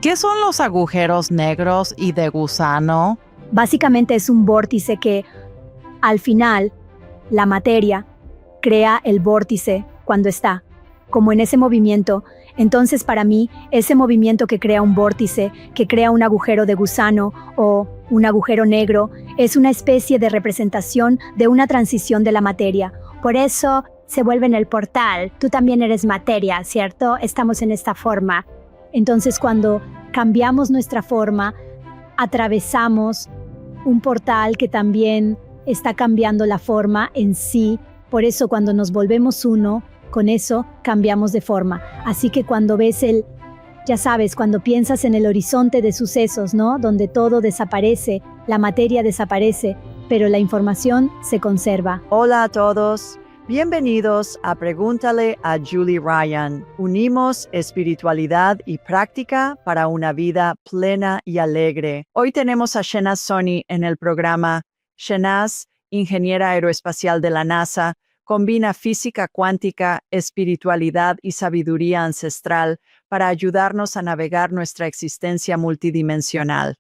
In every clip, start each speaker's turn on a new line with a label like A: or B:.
A: ¿Qué son los agujeros negros y de gusano?
B: Básicamente es un vórtice que, al final, la materia crea el vórtice cuando está, como en ese movimiento. Entonces, para mí, ese movimiento que crea un vórtice, que crea un agujero de gusano o un agujero negro, es una especie de representación de una transición de la materia. Por eso se vuelve en el portal. Tú también eres materia, ¿cierto? Estamos en esta forma. Entonces, cuando cambiamos nuestra forma, atravesamos un portal que también está cambiando la forma en sí. Por eso cuando nos volvemos uno, con eso cambiamos de forma. Así que cuando ves ya sabes, cuando piensas en el horizonte de sucesos, ¿no? Donde todo desaparece, la materia desaparece, pero la información se conserva.
C: Hola a todos. Bienvenidos a Pregúntale a Julie Ryan. Unimos espiritualidad y práctica para una vida plena y alegre. Hoy tenemos a Shehnaz Soni en el programa. Shehnaz, ingeniera aeroespacial de la NASA, combina física cuántica, espiritualidad y sabiduría ancestral para ayudarnos a navegar nuestra existencia multidimensional.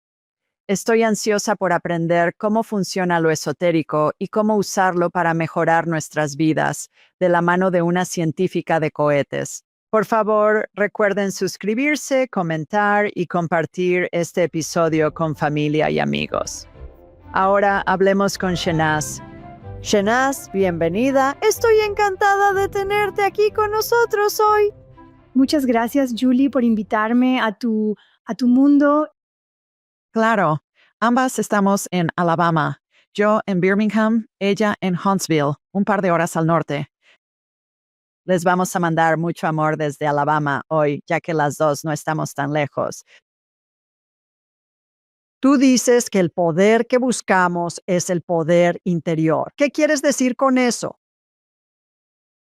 C: Estoy ansiosa por aprender cómo funciona lo esotérico y cómo usarlo para mejorar nuestras vidas, de la mano de una científica de cohetes. Por favor, recuerden suscribirse, comentar y compartir este episodio con familia y amigos. Ahora hablemos con Shehnaz. Shehnaz, bienvenida. Estoy encantada de tenerte aquí con nosotros hoy.
B: Muchas gracias, Julie, por invitarme a tu mundo.
A: Claro, ambas estamos en Alabama. Yo en Birmingham, ella en Huntsville, un par de horas al norte.
C: Les vamos a mandar mucho amor desde Alabama hoy, ya que las dos no estamos tan lejos. Tú dices que el poder que buscamos es el poder interior. ¿Qué quieres decir con eso?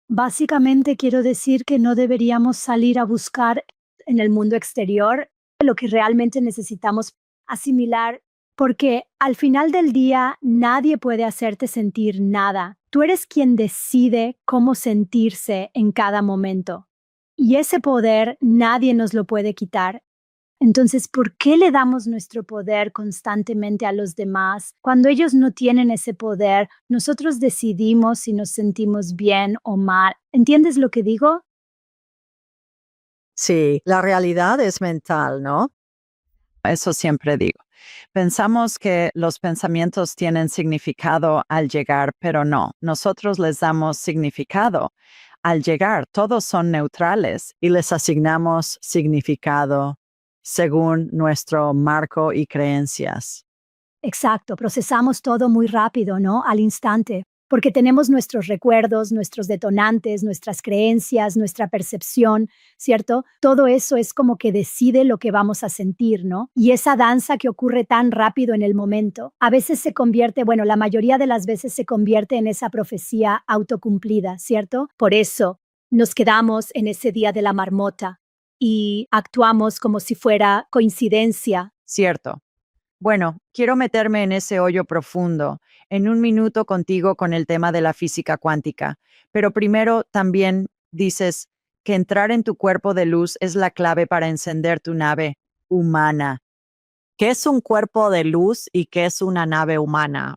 B: Básicamente quiero decir que no deberíamos salir a buscar en el mundo exterior lo que realmente necesitamos asimilar, porque al final del día nadie puede hacerte sentir nada. Tú eres quien decide cómo sentirse en cada momento. Y ese poder nadie nos lo puede quitar. Entonces, ¿por qué le damos nuestro poder constantemente a los demás? Cuando ellos no tienen ese poder, nosotros decidimos si nos sentimos bien o mal. ¿Entiendes lo que digo?
C: Sí, la realidad es mental, ¿no?
A: Eso siempre digo. Pensamos que los pensamientos tienen significado al llegar, pero no. Nosotros les damos significado. Al llegar, todos son neutrales
C: y les asignamos significado según nuestro marco y creencias.
B: Exacto, procesamos todo muy rápido, ¿no? Al instante, porque tenemos nuestros recuerdos, nuestros detonantes, nuestras creencias, nuestra percepción, ¿cierto? Todo eso es como que decide lo que vamos a sentir, ¿no? Y esa danza que ocurre tan rápido en el momento, a veces se convierte, bueno, la mayoría de las veces se convierte en esa profecía autocumplida, ¿cierto? Por eso nos quedamos en ese día de la marmota y actuamos como si fuera coincidencia.
C: Cierto. Bueno, quiero meterme en ese hoyo profundo en un minuto contigo con el tema de la física cuántica, pero primero también dices que entrar en tu cuerpo de luz es la clave para encender tu nave humana. ¿Qué es un cuerpo de luz y qué es una nave humana?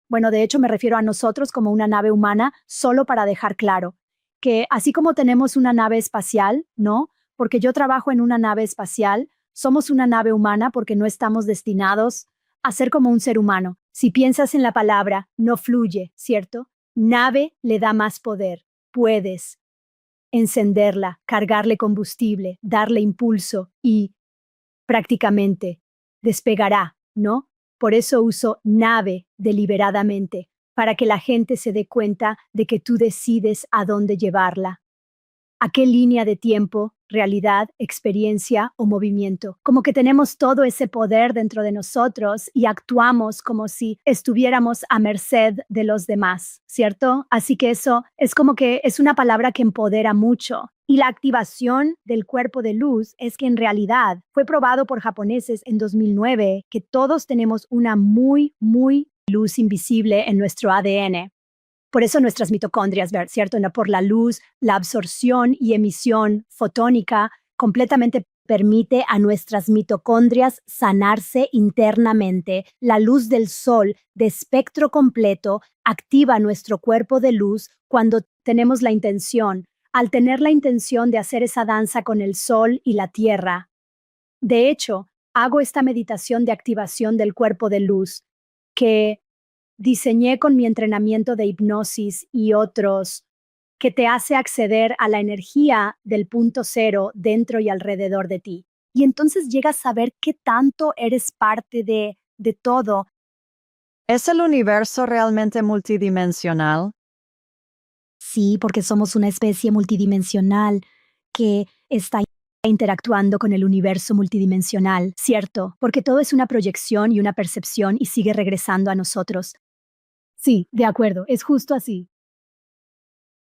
B: Bueno, de hecho me refiero a nosotros como una nave humana, solo para dejar claro que así como tenemos una nave espacial, ¿no? Porque yo trabajo en una nave espacial, somos una nave humana porque no estamos destinados a ser como un ser humano. Si piensas en la palabra, no fluye, ¿cierto? Nave le da más poder. Puedes encenderla, cargarle combustible, darle impulso y prácticamente despegará, ¿no? Por eso uso nave deliberadamente, para que la gente se dé cuenta de que tú decides a dónde llevarla. ¿A qué línea de tiempo, realidad, experiencia o movimiento? Como que tenemos todo ese poder dentro de nosotros y actuamos como si estuviéramos a merced de los demás, ¿cierto? Así que eso es como que es una palabra que empodera mucho. Y la activación del cuerpo de luz es que en realidad fue probado por japoneses en 2009 que todos tenemos una muy luz invisible en nuestro ADN. Por eso nuestras mitocondrias, ¿cierto? Por la luz, la absorción y emisión fotónica completamente permite a nuestras mitocondrias sanarse internamente. La luz del sol de espectro completo activa nuestro cuerpo de luz cuando tenemos la intención. Al tener la intención de hacer esa danza con el sol y la tierra. De hecho, hago esta meditación de activación del cuerpo de luz que diseñé con mi entrenamiento de hipnosis y otros, que te hace acceder a la energía del punto cero dentro y alrededor de ti. Y entonces llegas a ver qué tanto eres parte de todo.
C: ¿Es el universo realmente multidimensional?
B: Sí, porque somos una especie multidimensional que está interactuando con el universo multidimensional, ¿cierto? Porque todo es una proyección y una percepción y sigue regresando a nosotros. Sí, de acuerdo, es justo así.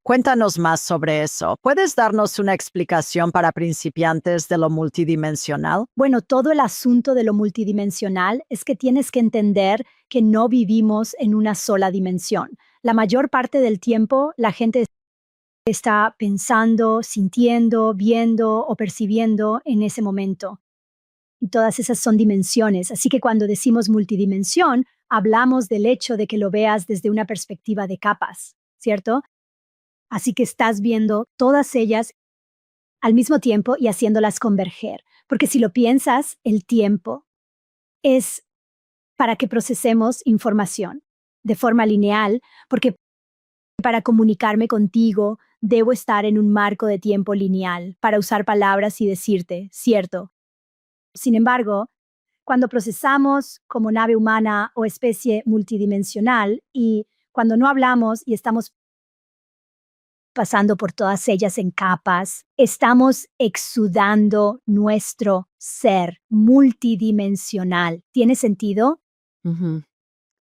C: Cuéntanos más sobre eso. ¿Puedes darnos una explicación para principiantes de lo multidimensional?
B: Bueno, todo el asunto de lo multidimensional es que tienes que entender que no vivimos en una sola dimensión. La mayor parte del tiempo la gente está pensando, sintiendo, viendo o percibiendo en ese momento. Y todas esas son dimensiones. Así que cuando decimos multidimensión, hablamos del hecho de que lo veas desde una perspectiva de capas, ¿cierto? Así que estás viendo todas ellas al mismo tiempo y haciéndolas converger. Porque si lo piensas, el tiempo es para que procesemos información de forma lineal, porque para comunicarme contigo debo estar en un marco de tiempo lineal para usar palabras y decirte, cierto. Sin embargo, cuando procesamos como nave humana o especie multidimensional y cuando no hablamos y estamos pasando por todas ellas en capas, estamos exudando nuestro ser multidimensional. ¿Tiene sentido?
C: Ujú.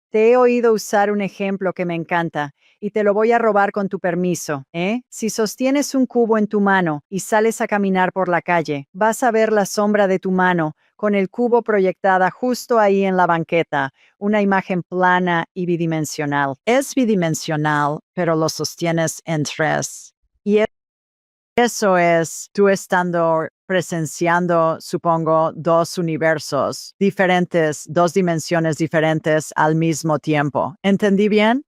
C: Te he oído usar un ejemplo que me encanta y te lo voy a robar con tu permiso, ¿eh? Si sostienes un cubo en tu mano y sales a caminar por la calle, vas a ver la sombra de tu mano con el cubo proyectada justo ahí en la banqueta, una imagen plana y bidimensional. Es bidimensional, pero lo sostienes en tres. Y eso es tú estando presenciando, supongo, dos universos diferentes, dos dimensiones diferentes al mismo tiempo. ¿Entendí bien?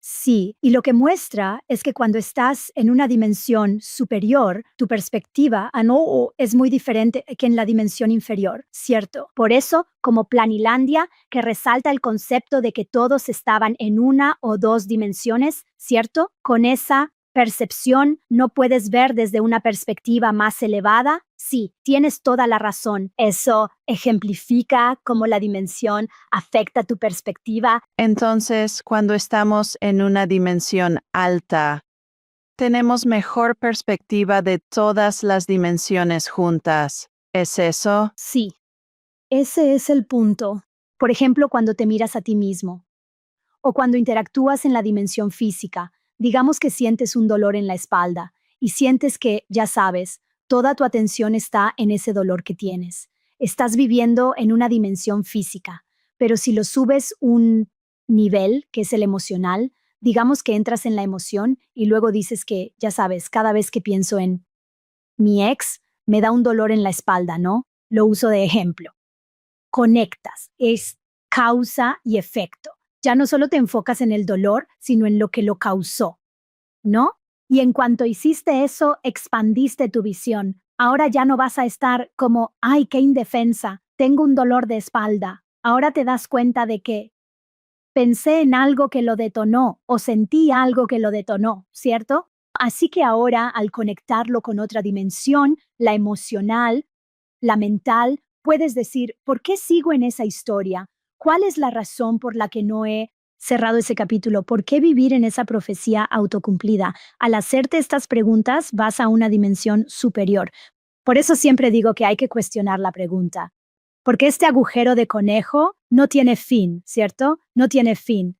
B: Sí, y lo que muestra es que cuando estás en una dimensión superior, tu perspectiva no es muy diferente que en la dimensión inferior, ¿cierto? Por eso, como Planilandia, que resalta el concepto de que todos estaban en una o dos dimensiones, ¿cierto? Con esa percepción no puedes ver desde una perspectiva más elevada. Sí, tienes toda la razón. Eso ejemplifica cómo la dimensión afecta tu perspectiva.
A: Entonces, cuando estamos en una dimensión alta, tenemos mejor perspectiva de todas las dimensiones juntas. ¿Es eso?
B: Sí, ese es el punto. Por ejemplo, cuando te miras a ti mismo o cuando interactúas en la dimensión física, digamos que sientes un dolor en la espalda y sientes que, ya sabes, toda tu atención está en ese dolor que tienes. Estás viviendo en una dimensión física, pero si lo subes un nivel, que es el emocional, digamos que entras en la emoción y luego dices que, ya sabes, cada vez que pienso en mi ex, me da un dolor en la espalda, ¿no? Lo uso de ejemplo. Conectas, es causa y efecto. Ya no solo te enfocas en el dolor, sino en lo que lo causó, ¿no? Y en cuanto hiciste eso, expandiste tu visión. Ahora ya no vas a estar como, ay, qué indefensa, tengo un dolor de espalda. Ahora te das cuenta de que pensé en algo que lo detonó o sentí algo que lo detonó, ¿cierto? Así que ahora, al conectarlo con otra dimensión, la emocional, la mental, puedes decir, ¿por qué sigo en esa historia? ¿Cuál es la razón por la que no he cerrado ese capítulo? ¿Por qué vivir en esa profecía autocumplida? Al hacerte estas preguntas, vas a una dimensión superior. Por eso siempre digo que hay que cuestionar la pregunta. Porque este agujero de conejo no tiene fin, ¿cierto? No tiene fin.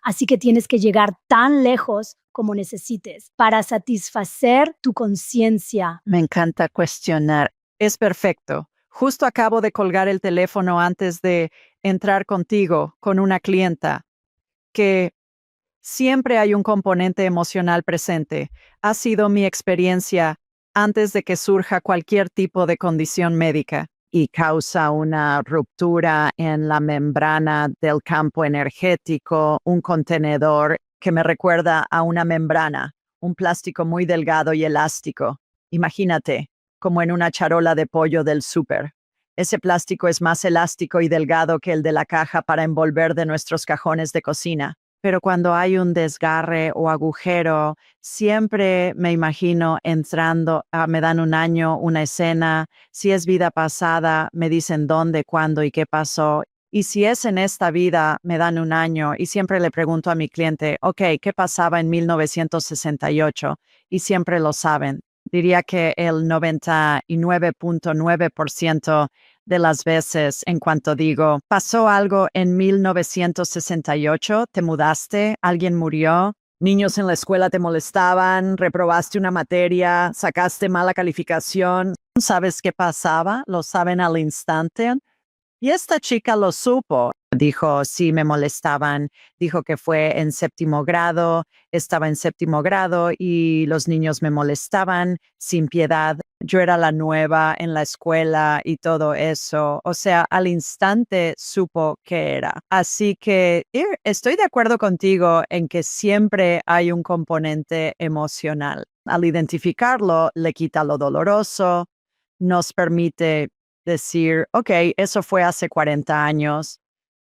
B: Así que tienes que llegar tan lejos como necesites para satisfacer tu conciencia.
A: Me encanta cuestionar. Es perfecto. Justo acabo de colgar el teléfono antes de entrar contigo con una clienta que siempre hay un componente emocional presente. Ha sido mi experiencia antes de que surja cualquier tipo de condición médica y causa una ruptura en la membrana del campo energético, un contenedor que me recuerda a una membrana, un plástico muy delgado y elástico. Imagínate, como en una charola de pollo del súper. Ese plástico es más elástico y delgado que el de la caja para envolver de nuestros cajones de cocina. Pero cuando hay un desgarre o agujero, siempre me imagino entrando, me dan un año, una escena, si es vida pasada, me dicen dónde, cuándo y qué pasó. Y si es en esta vida, me dan un año y siempre le pregunto a mi cliente, ok, ¿qué pasaba en 1968? Y siempre lo saben. Diría que el 99.9% de las veces en cuanto digo, pasó algo en 1968, te mudaste, alguien murió, niños en la escuela te molestaban, reprobaste una materia, sacaste mala calificación, ¿sabes qué pasaba? Lo saben al instante. Y esta chica lo supo. Dijo, sí, me molestaban. Dijo que fue en séptimo grado, estaba en séptimo grado y los niños me molestaban sin piedad. Yo era la nueva en la escuela y todo eso. O sea, al instante supo qué era. Así que estoy de acuerdo contigo en que siempre hay un componente emocional. Al identificarlo, le quita lo doloroso, nos permite decir, ok, eso fue hace 40 años,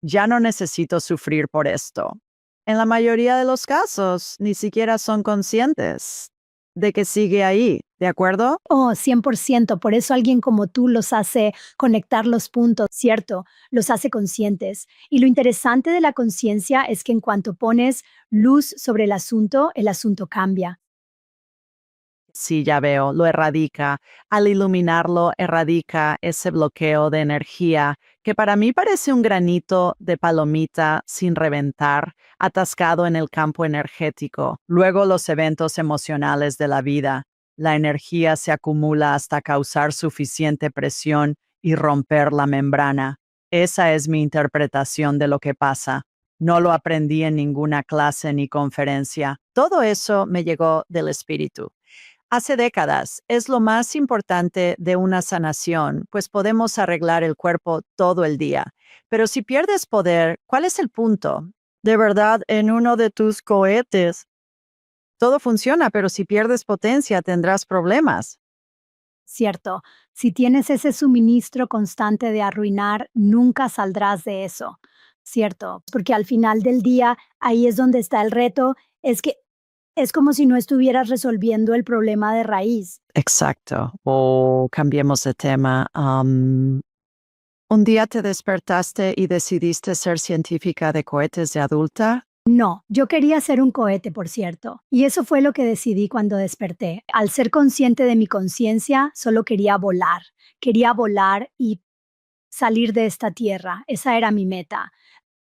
A: ya no necesito sufrir por esto. En la mayoría de los casos, ni siquiera son conscientes de que sigue ahí, ¿de acuerdo?
B: Oh, 100%. Por eso alguien como tú los hace conectar los puntos, ¿cierto? Los hace conscientes. Y lo interesante de la conciencia es que en cuanto pones luz sobre el asunto cambia.
A: Sí, ya veo, lo erradica. Al iluminarlo, erradica ese bloqueo de energía que para mí parece un granito de palomita sin reventar, atascado en el campo energético. Luego los eventos emocionales de la vida. La energía se acumula hasta causar suficiente presión y romper la membrana. Esa es mi interpretación de lo que pasa. No lo aprendí en ninguna clase ni conferencia. Todo eso me llegó del espíritu. Hace décadas es lo más importante de una sanación, pues podemos arreglar el cuerpo todo el día. Pero si pierdes poder, ¿cuál es el punto? De verdad, en uno de tus cohetes, todo funciona, pero si pierdes potencia tendrás problemas.
B: Cierto, si tienes ese suministro constante de arruinar, nunca saldrás de eso. Cierto, porque al final del día, ahí es donde está el reto, es que es como si no estuvieras resolviendo el problema de raíz.
A: Exacto. O cambiemos de tema. ¿Un día te despertaste y decidiste ser científica de cohetes de adulta?
B: No, yo quería ser un cohete, por cierto, y eso fue lo que decidí cuando desperté. Al ser consciente de mi conciencia, solo quería volar y salir de esta tierra. Esa era mi meta.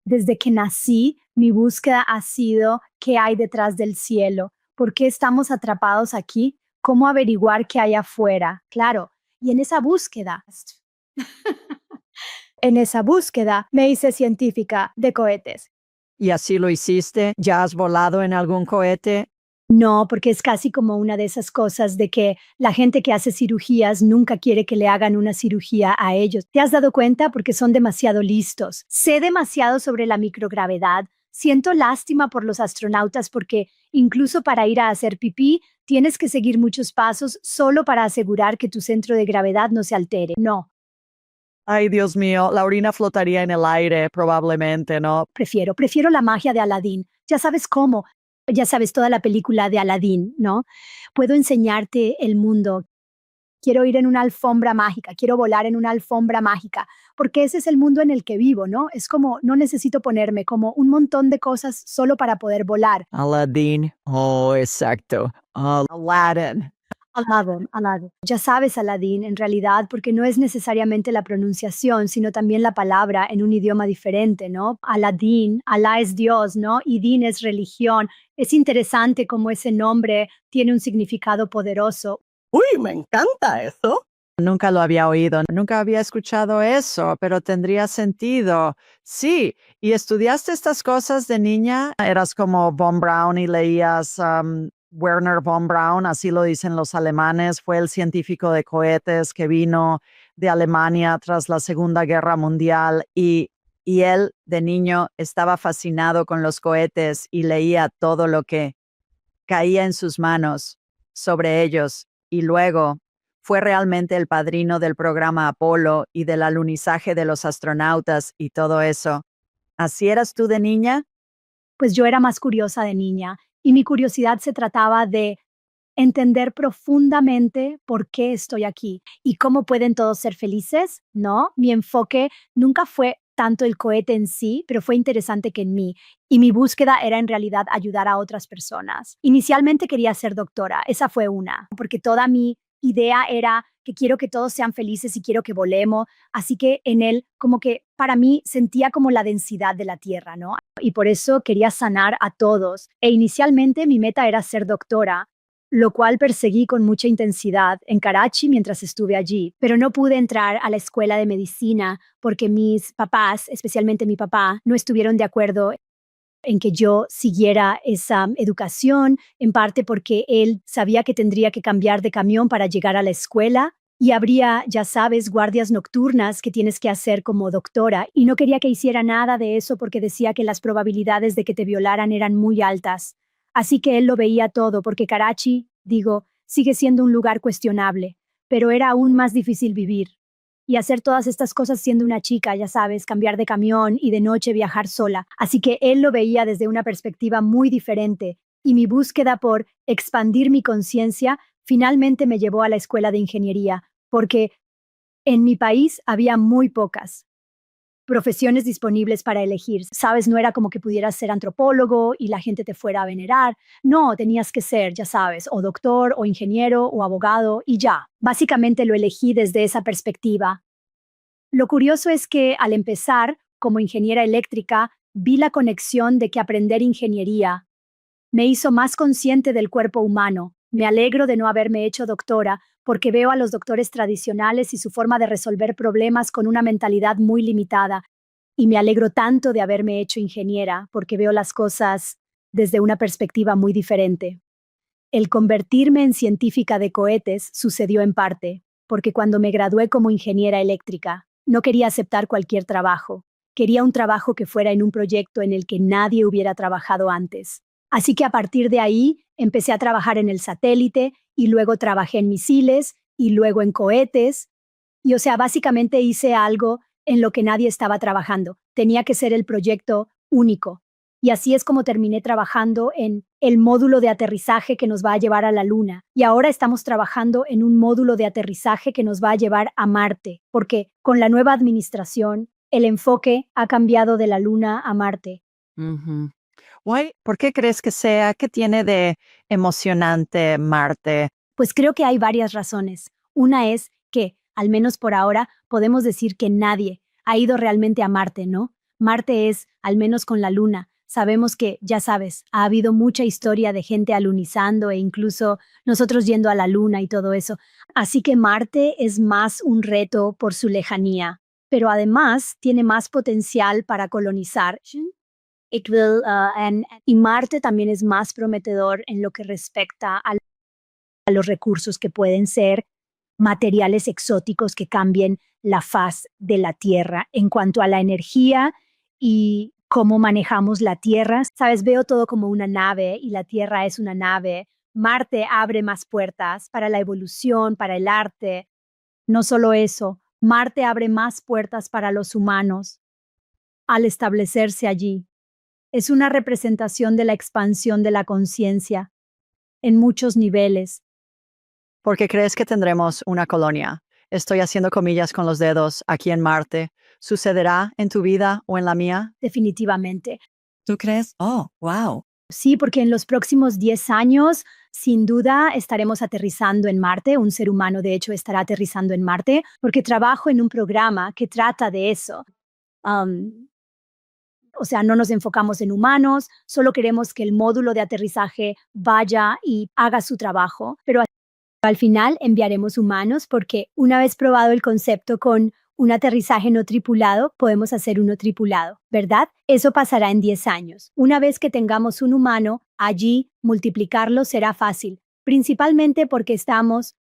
B: Desde que nací, mi búsqueda ha sido qué hay detrás del cielo, por qué estamos atrapados aquí, cómo averiguar qué hay afuera. Claro, y en esa búsqueda me hice científica de cohetes.
C: ¿Y así lo hiciste? ¿Ya has volado en algún cohete?
B: No, porque es casi como una de esas cosas de que la gente que hace cirugías nunca quiere que le hagan una cirugía a ellos. ¿Te has dado cuenta? Porque son demasiado listos. Sé demasiado sobre la microgravedad. Siento lástima por los astronautas porque incluso para ir a hacer pipí tienes que seguir muchos pasos solo para asegurar que tu centro de gravedad no se altere. No,
C: Ay, Dios mío, la orina flotaría en el aire, probablemente, ¿no?
B: prefiero la magia de Aladín. Ya sabes cómo. Ya sabes toda la película de Aladín, ¿no? Puedo enseñarte el mundo. Quiero ir en una alfombra mágica, quiero volar en una alfombra mágica, porque ese es el mundo en el que vivo, ¿no? Es como, no necesito ponerme como un montón de cosas solo para poder volar.
C: Aladdin. Oh, exacto. Aladdin.
B: Aladdin. Ya sabes, Aladín, en realidad, porque no es necesariamente la pronunciación, sino también la palabra en un idioma diferente, ¿no? Aladín, Alá es Dios, ¿no? Y Din es religión. Es interesante cómo ese nombre tiene un significado poderoso.
D: Uy, me encanta eso.
C: Nunca lo había oído, nunca había escuchado eso, pero tendría sentido. Sí, ¿y estudiaste estas cosas de niña? ¿Eras como Von Braun y leías Werner von Braun, así lo dicen los alemanes, fue el científico de cohetes que vino de Alemania tras la Segunda Guerra Mundial y él de niño estaba fascinado con los cohetes y leía todo lo que caía en sus manos sobre ellos y luego fue realmente el padrino del programa Apolo y del alunizaje de los astronautas y todo eso. ¿Así eras tú de niña?
B: Pues yo era más curiosa de niña y mi curiosidad se trataba de entender profundamente por qué estoy aquí y cómo pueden todos ser felices, ¿no? Mi enfoque nunca fue tanto el cohete en sí, pero fue interesante que en mí. Y mi búsqueda era en realidad ayudar a otras personas. Inicialmente quería ser doctora, esa fue una, porque toda mi idea era que quiero que todos sean felices y quiero que volemos. Así que en él, como que para mí sentía como la densidad de la tierra, ¿no? Y por eso quería sanar a todos. E inicialmente mi meta era ser doctora, lo cual perseguí con mucha intensidad en Karachi mientras estuve allí, pero no pude entrar a la escuela de medicina porque mis papás, especialmente mi papá, no estuvieron de acuerdo en que yo siguiera esa educación, en parte porque él sabía que tendría que cambiar de camión para llegar a la escuela y habría, ya sabes, guardias nocturnas que tienes que hacer como doctora y no quería que hiciera nada de eso porque decía que las probabilidades de que te violaran eran muy altas. Así que él lo veía todo porque Karachi, digo, sigue siendo un lugar cuestionable, pero era aún más difícil vivir. Y hacer todas estas cosas siendo una chica, ya sabes, cambiar de camión y de noche viajar sola. Así que él lo veía desde una perspectiva muy diferente y mi búsqueda por expandir mi conciencia finalmente me llevó a la escuela de ingeniería, porque en mi país había muy pocas profesiones disponibles para elegir. Sabes, no era como que pudieras ser antropólogo y la gente te fuera a venerar. No, tenías que ser, ya sabes, o doctor, o ingeniero, o abogado, y ya. Básicamente lo elegí desde esa perspectiva. Lo curioso es que al empezar como ingeniera eléctrica, vi la conexión de que aprender ingeniería me hizo más consciente del cuerpo humano. Me alegro de no haberme hecho doctora porque veo a los doctores tradicionales y su forma de resolver problemas con una mentalidad muy limitada. Y me alegro tanto de haberme hecho ingeniera porque veo las cosas desde una perspectiva muy diferente. El convertirme en científica de cohetes sucedió en parte porque cuando me gradué como ingeniera eléctrica, no quería aceptar cualquier trabajo. Quería un trabajo que fuera en un proyecto en el que nadie hubiera trabajado antes. Así que a partir de ahí empecé a trabajar en el satélite y luego trabajé en misiles y luego en cohetes. Y o sea, básicamente hice algo en lo que nadie estaba trabajando. Tenía que ser el proyecto único. Y así es como terminé trabajando en el módulo de aterrizaje que nos va a llevar a la Luna. Y ahora estamos trabajando en un módulo de aterrizaje que nos va a llevar a Marte, porque con la nueva administración, el enfoque ha cambiado de la Luna a Marte.
C: Ujú. ¿Por qué crees que sea? ¿Qué tiene de emocionante Marte?
B: Pues creo que hay varias razones. Una es que, al menos por ahora, podemos decir que nadie ha ido realmente a Marte, ¿no? Marte es, al menos con la Luna. Sabemos que, ya sabes, ha habido mucha historia de gente alunizando e incluso nosotros yendo a la Luna y todo eso. Así que Marte es más un reto por su lejanía, pero además tiene más potencial para colonizar. Y Marte también es más prometedor en lo que respecta a los recursos que pueden ser materiales exóticos que cambien la faz de la Tierra. En cuanto a la energía y cómo manejamos la Tierra, sabes, veo todo como una nave y la Tierra es una nave. Marte abre más puertas para la evolución, para el arte. No solo eso, Marte abre más puertas para los humanos al establecerse allí. Es una representación de la expansión de la conciencia en muchos niveles.
C: ¿Por qué crees que tendremos una colonia? Estoy haciendo comillas con los dedos aquí en Marte. ¿Sucederá en tu vida o en la mía?
B: Definitivamente.
C: ¿Tú crees? Oh, wow.
B: Sí, porque en los próximos 10 años, sin duda, estaremos aterrizando en Marte. Un ser humano, de hecho, estará aterrizando en Marte, porque trabajo en un programa que trata de eso. O sea, no nos enfocamos en humanos, solo queremos que el módulo de aterrizaje vaya y haga su trabajo, pero al final enviaremos humanos porque una vez probado el concepto con un aterrizaje no tripulado, podemos hacer uno tripulado, ¿verdad? Eso pasará en 10 años. Una vez que tengamos un humano, Allí, multiplicarlo será fácil, principalmente porque estamos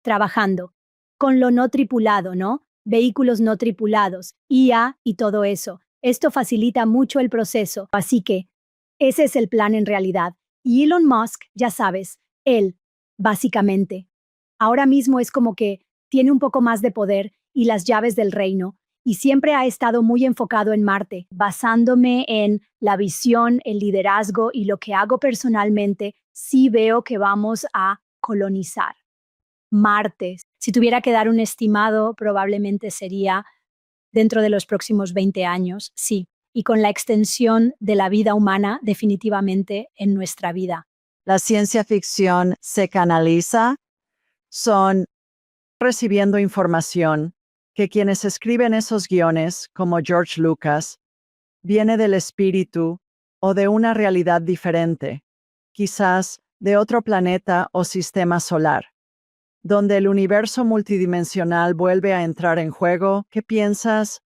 B: trabajando con lo no tripulado, ¿no? Vehículos no tripulados, IA y todo eso. Esto facilita mucho el proceso, así que ese es el plan en realidad. Y Elon Musk, ya sabes, él, básicamente, ahora mismo es como que tiene un poco más de poder y las llaves del reino, y siempre ha estado muy enfocado en Marte, basándome en la visión, el liderazgo y lo que hago personalmente, sí veo que vamos a colonizar Marte. Si tuviera que dar un estimado, probablemente sería dentro de los próximos 20 años, sí, y con la extensión de la vida humana definitivamente en nuestra vida.
C: La ciencia ficción se canaliza, son recibiendo información que quienes escriben esos guiones, como George Lucas, viene del espíritu o de una realidad diferente, quizás de otro planeta o sistema solar, donde el universo multidimensional vuelve a entrar en juego. ¿Qué piensas?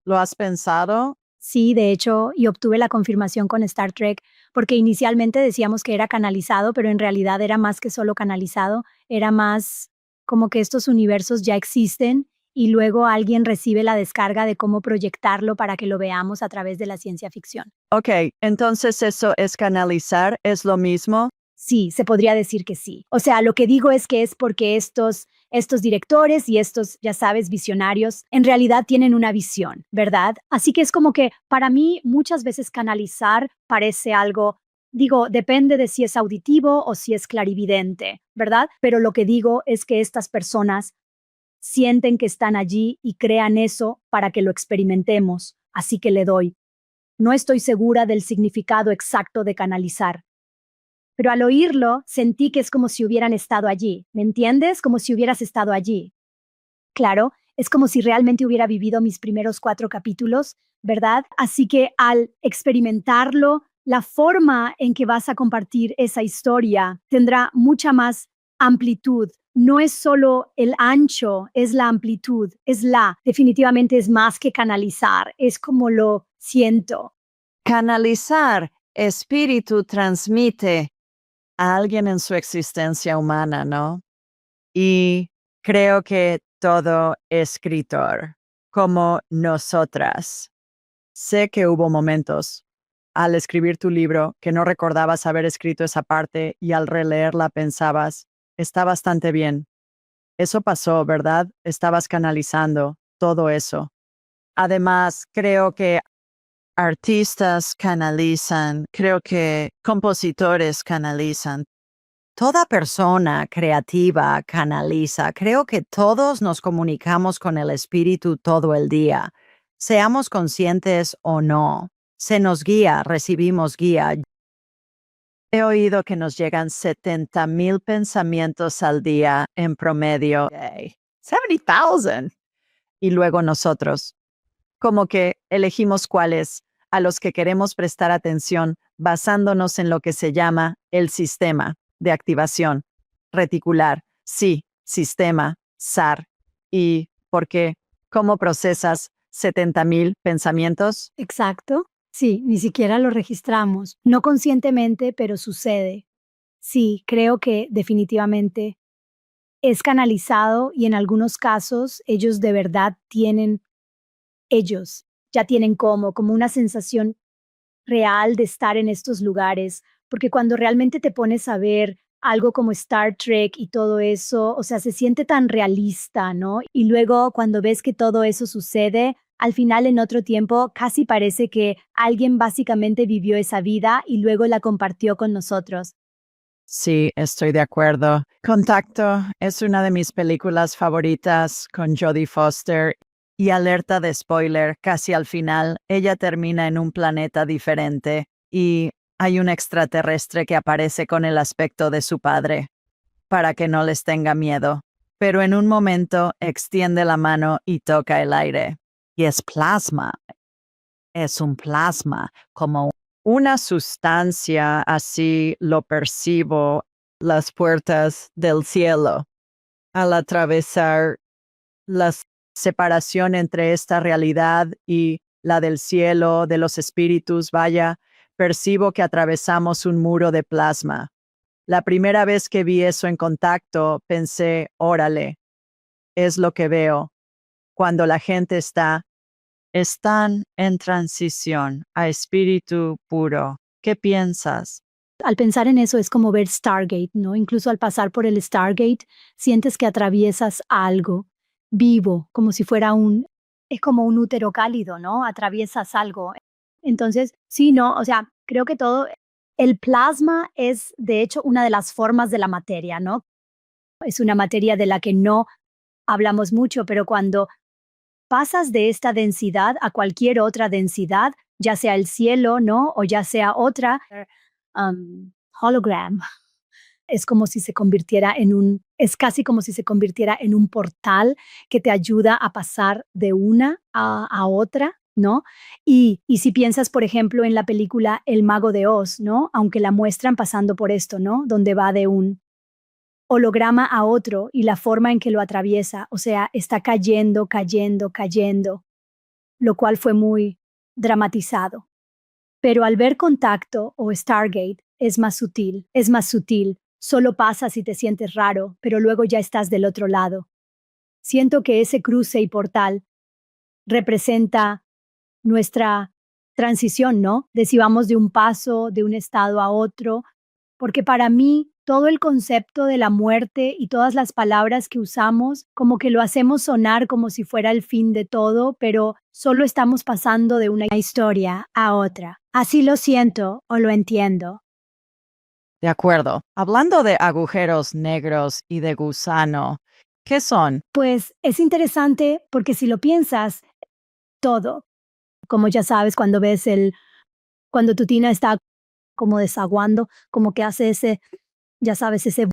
C: ¿Lo has pensado?
B: Sí, de hecho, y obtuve la confirmación con Star Trek, porque inicialmente decíamos que era canalizado, pero en realidad era más que solo canalizado, era más como que estos universos ya existen y luego alguien recibe la descarga de cómo proyectarlo para que lo veamos a través de la ciencia ficción.
C: Ok, entonces eso es canalizar, ¿es lo mismo?
B: Sí, se podría decir que sí. O sea, lo que digo es que es porque estos directores y estos, ya sabes, visionarios, en realidad tienen una visión, ¿verdad? Así que es como que para mí muchas veces canalizar parece algo, digo, depende de si es auditivo o si es clarividente, ¿verdad? Pero lo que digo es que estas personas sienten que están allí y crean eso para que lo experimentemos, así que le doy. No estoy segura del significado exacto de canalizar, pero al oírlo sentí que es como si hubieran estado allí, ¿me entiendes? Como si hubieras estado allí. Claro, es como si realmente hubiera vivido mis primeros 4 capítulos, ¿verdad? Así que al experimentarlo, la forma en que vas a compartir esa historia tendrá mucha más amplitud. No es solo el ancho, es la amplitud, definitivamente es más que canalizar, es como lo siento.
C: Canalizar, espíritu transmite a alguien en su existencia humana, ¿no? Y creo que todo escritor, como nosotras, sé que hubo momentos al escribir tu libro que no recordabas haber escrito esa parte y al releerla pensabas, está bastante bien. Eso pasó, ¿verdad? Estabas canalizando todo eso. Además, creo que artistas canalizan, creo que compositores canalizan. Toda persona creativa canaliza. Creo que todos nos comunicamos con el espíritu todo el día, seamos conscientes o no. Se nos guía, recibimos guía. He oído que nos llegan 70,000 pensamientos al día en promedio. 70,000. Y luego nosotros, como que elegimos cuáles a los que queremos prestar atención basándonos en lo que se llama el sistema de activación reticular. Sí, sistema, SAR. ¿Y por qué? ¿Cómo procesas 70,000 pensamientos?
B: Exacto. Sí, ni siquiera lo registramos. No conscientemente, pero sucede. Sí, creo que definitivamente es canalizado y en algunos casos ellos de verdad ellos ya tienen como una sensación real de estar en estos lugares, porque cuando realmente te pones a ver algo como Star Trek y todo eso, o sea, se siente tan realista, ¿no? Y luego cuando ves que todo eso sucede, al final en otro tiempo casi parece que alguien básicamente vivió esa vida y luego la compartió con nosotros.
C: Sí, estoy de acuerdo. Contacto es una de mis películas favoritas con Jodie Foster y alerta de spoiler, casi al final, ella termina en un planeta diferente y hay un extraterrestre que aparece con el aspecto de su padre para que no les tenga miedo, pero en un momento extiende la mano y toca el aire. Y es plasma, es un plasma, como una sustancia, así lo percibo, las puertas del cielo. Al atravesar la separación entre esta realidad y la del cielo, de los espíritus, vaya, percibo que atravesamos un muro de plasma. La primera vez que vi eso en contacto, pensé, órale, es lo que veo. Cuando la gente están en transición a espíritu puro. ¿Qué piensas?
B: Al pensar en eso es como ver Stargate, ¿no? Incluso al pasar por el Stargate, sientes que atraviesas algo vivo, como si fuera es como un útero cálido, ¿no? Atraviesas algo. Entonces, sí, no, o sea, creo que el plasma es de hecho una de las formas de la materia, ¿no? Es una materia de la que no hablamos mucho, pero cuando pasas de esta densidad a cualquier otra densidad, ya sea el cielo, ¿no? O ya sea otra hologram, es como si se convirtiera es casi como si se convirtiera en un portal que te ayuda a pasar de una a otra, ¿no? Y si piensas, por ejemplo, en la película El Mago de Oz, ¿no? Aunque la muestran pasando por esto, ¿no? Donde va de un holograma a otro y la forma en que lo atraviesa, o sea, está cayendo, cayendo, cayendo, lo cual fue muy dramatizado. Pero al ver Contacto o Stargate es más sutil, solo pasa si te sientes raro, pero luego ya estás del otro lado. Siento que ese cruce y portal representa nuestra transición, ¿no? De si vamos de un paso, de un estado a otro, porque para mí todo el concepto de la muerte y todas las palabras que usamos, como que lo hacemos sonar como si fuera el fin de todo, pero solo estamos pasando de una historia a otra. Así lo siento o lo entiendo.
C: De acuerdo. Hablando de agujeros negros y de gusano, ¿qué son?
B: Pues es interesante porque si lo piensas, todo, como ya sabes, cuando tu tina está como desaguando, como que hace ya sabes, ese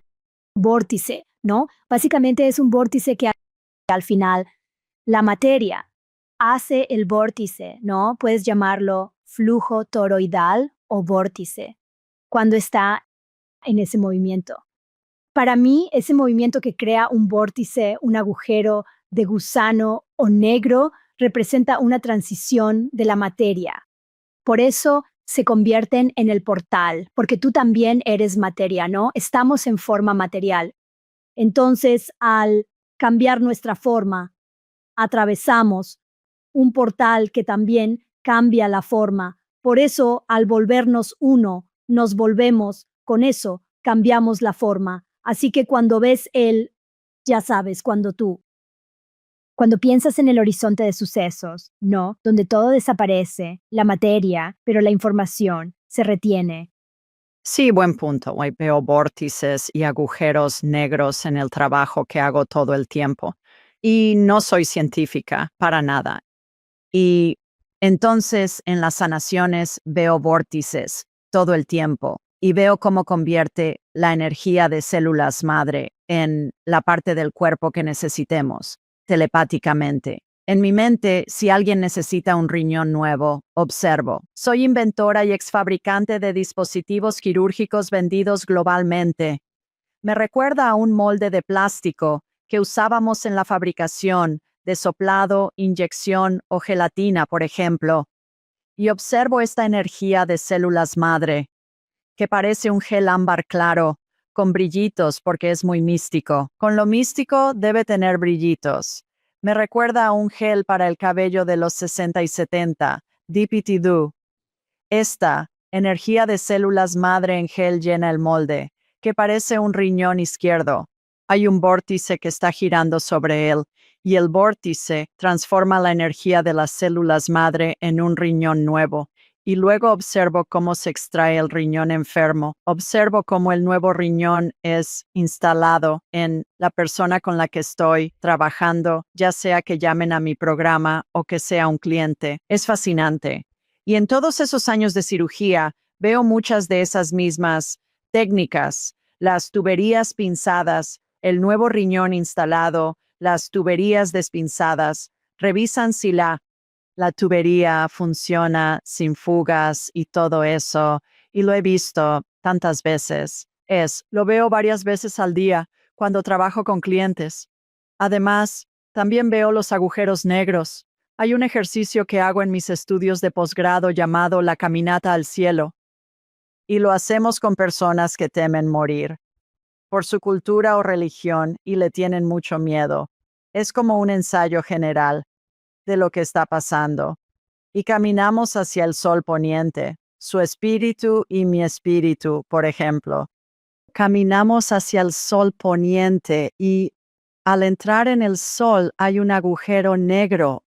B: vórtice, ¿no? Básicamente es un vórtice que al final la materia hace el vórtice, ¿no? Puedes llamarlo flujo toroidal o vórtice, cuando está en ese movimiento. Para mí, ese movimiento que crea un vórtice, un agujero de gusano o negro, representa una transición de la materia. Por eso se convierten en el portal, porque tú también eres materia, ¿no? Estamos en forma material. Entonces, al cambiar nuestra forma, atravesamos un portal que también cambia la forma. Por eso, al volvernos uno, nos volvemos con eso, cambiamos la forma. Así que cuando ves ya sabes, cuando piensas en el horizonte de sucesos, ¿no? Donde todo desaparece, la materia, pero la información se retiene.
C: Sí, buen punto. Hoy veo vórtices y agujeros negros en el trabajo que hago todo el tiempo. Y no soy científica, para nada. Y entonces en las sanaciones veo vórtices todo el tiempo y veo cómo convierte la energía de células madre en la parte del cuerpo que necesitemos, telepáticamente. En mi mente, si alguien necesita un riñón nuevo, observo. Soy inventora y exfabricante de dispositivos quirúrgicos vendidos globalmente. Me recuerda a un molde de plástico que usábamos en la fabricación de soplado, inyección o gelatina, por ejemplo, y observo esta energía de células madre, que parece un gel ámbar claro, con brillitos porque es muy místico. Con lo místico debe tener brillitos. Me recuerda a un gel para el cabello de los 60 y 70, DPT Do. Esta energía de células madre en gel llena el molde, que parece un riñón izquierdo. Hay un vórtice que está girando sobre él, y el vórtice transforma la energía de las células madre en un riñón nuevo. Y luego observo cómo se extrae el riñón enfermo. Observo cómo el nuevo riñón es instalado en la persona con la que estoy trabajando, ya sea que llamen a mi programa o que sea un cliente. Es fascinante. Y en todos esos años de cirugía, veo muchas de esas mismas técnicas, las tuberías pinzadas, el nuevo riñón instalado, las tuberías despinzadas, revisan si la tubería funciona sin fugas y todo eso, y lo he visto tantas veces. Lo veo varias veces al día cuando trabajo con clientes. Además, también veo los agujeros negros. Hay un ejercicio que hago en mis estudios de posgrado llamado la caminata al cielo. y lo hacemos con personas que temen morir por su cultura o religión y le tienen mucho miedo. Es como un ensayo general de lo que está pasando. Y caminamos hacia el sol poniente, su espíritu y mi espíritu, por ejemplo. Caminamos hacia el sol poniente y al entrar en el sol hay un agujero negro.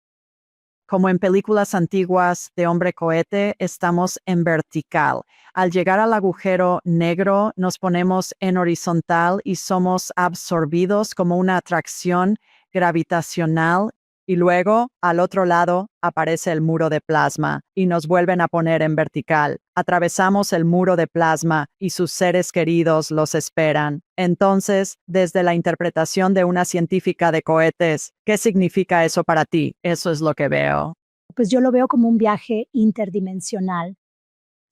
C: Como en películas antiguas de hombre cohete, estamos en vertical. Al llegar al agujero negro, nos ponemos en horizontal y somos absorbidos como una atracción gravitacional. Y luego, al otro lado, aparece el muro de plasma y nos vuelven a poner en vertical. Atravesamos el muro de plasma y sus seres queridos los esperan. Entonces, desde la interpretación de una científica de cohetes, ¿qué significa eso para ti? Eso es lo que veo.
B: Pues yo lo veo como un viaje interdimensional.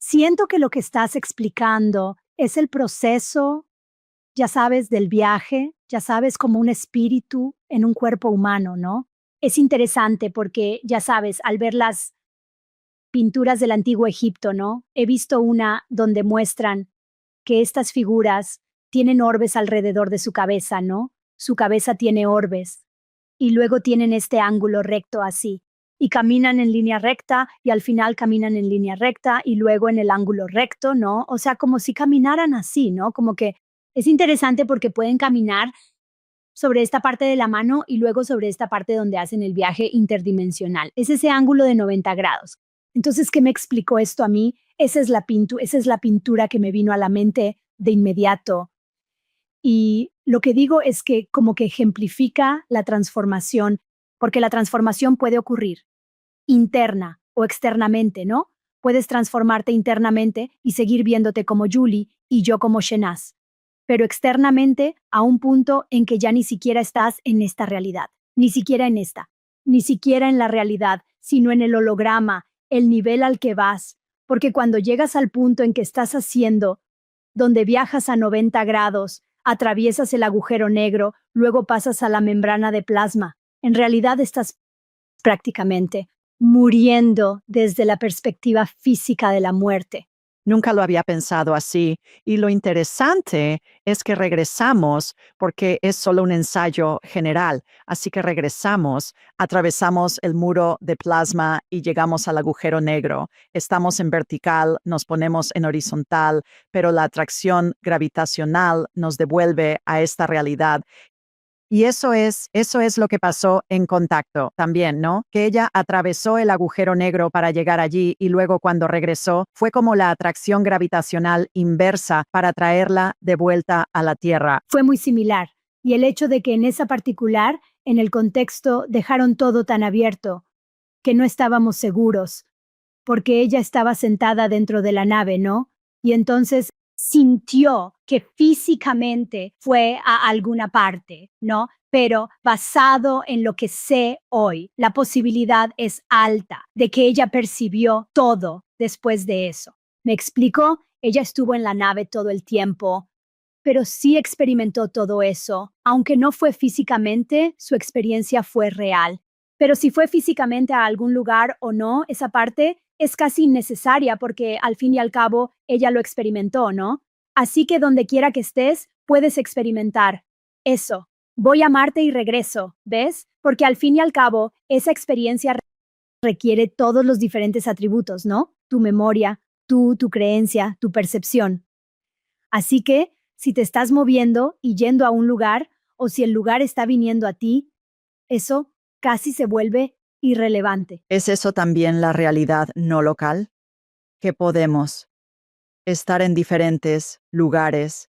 B: Siento que lo que estás explicando es el proceso, ya sabes, del viaje, ya sabes, como un espíritu en un cuerpo humano, ¿no? Es interesante porque, ya sabes, al ver las pinturas del antiguo Egipto, ¿no? He visto una donde muestran que estas figuras tienen orbes alrededor de su cabeza, ¿no? Su cabeza tiene orbes y luego tienen este ángulo recto así y caminan en línea recta y al final caminan en línea recta y luego en el ángulo recto, ¿no? O sea, como si caminaran así, ¿no? Como que es interesante porque pueden caminar sobre esta parte de la mano y luego sobre esta parte donde hacen el viaje interdimensional. Es ese ángulo de 90 grados. Entonces, ¿qué me explicó esto a mí? Esa es la pintura que me vino a la mente de inmediato. Y lo que digo es que como que ejemplifica la transformación, porque la transformación puede ocurrir interna o externamente, ¿no? Puedes transformarte internamente y seguir viéndote como Julie y yo como Shenaz, pero externamente a un punto en que ya ni siquiera estás en esta realidad, ni siquiera en esta, ni siquiera en la realidad, sino en el holograma, el nivel al que vas, porque cuando llegas al punto en que estás haciendo, donde viajas a 90 grados, atraviesas el agujero negro, luego pasas a la membrana de plasma, en realidad estás prácticamente muriendo desde la perspectiva física de la muerte.
C: Nunca lo había pensado así. Y lo interesante es que regresamos porque es solo un ensayo general. Así que regresamos, atravesamos el muro de plasma y llegamos al agujero negro. Estamos en vertical, nos ponemos en horizontal, pero la atracción gravitacional nos devuelve a esta realidad. Y eso es lo que pasó en Contacto también, ¿no? Que ella atravesó el agujero negro para llegar allí y luego cuando regresó fue como la atracción gravitacional inversa para traerla de vuelta a la Tierra.
B: Fue muy similar. Y el hecho de que en esa particular, en el contexto, dejaron todo tan abierto, que no estábamos seguros, porque ella estaba sentada dentro de la nave, ¿no? Y entonces sintió que físicamente fue a alguna parte, ¿no? Pero basado en lo que sé hoy, la posibilidad es alta de que ella percibió todo después de eso. ¿Me explico? Ella estuvo en la nave todo el tiempo, pero sí experimentó todo eso. Aunque no fue físicamente, su experiencia fue real. Pero si fue físicamente a algún lugar o no, esa parte es casi innecesaria porque al fin y al cabo ella lo experimentó, ¿no? Así que donde quiera que estés, puedes experimentar eso. Voy a Marte y regreso, ¿ves? Porque al fin y al cabo, esa experiencia requiere todos los diferentes atributos, ¿no? Tu memoria, tu creencia, tu percepción. Así que, si te estás moviendo y yendo a un lugar, o si el lugar está viniendo a ti, eso casi se vuelve irrelevante.
C: ¿Es eso también la realidad no local? Que podemos estar en diferentes lugares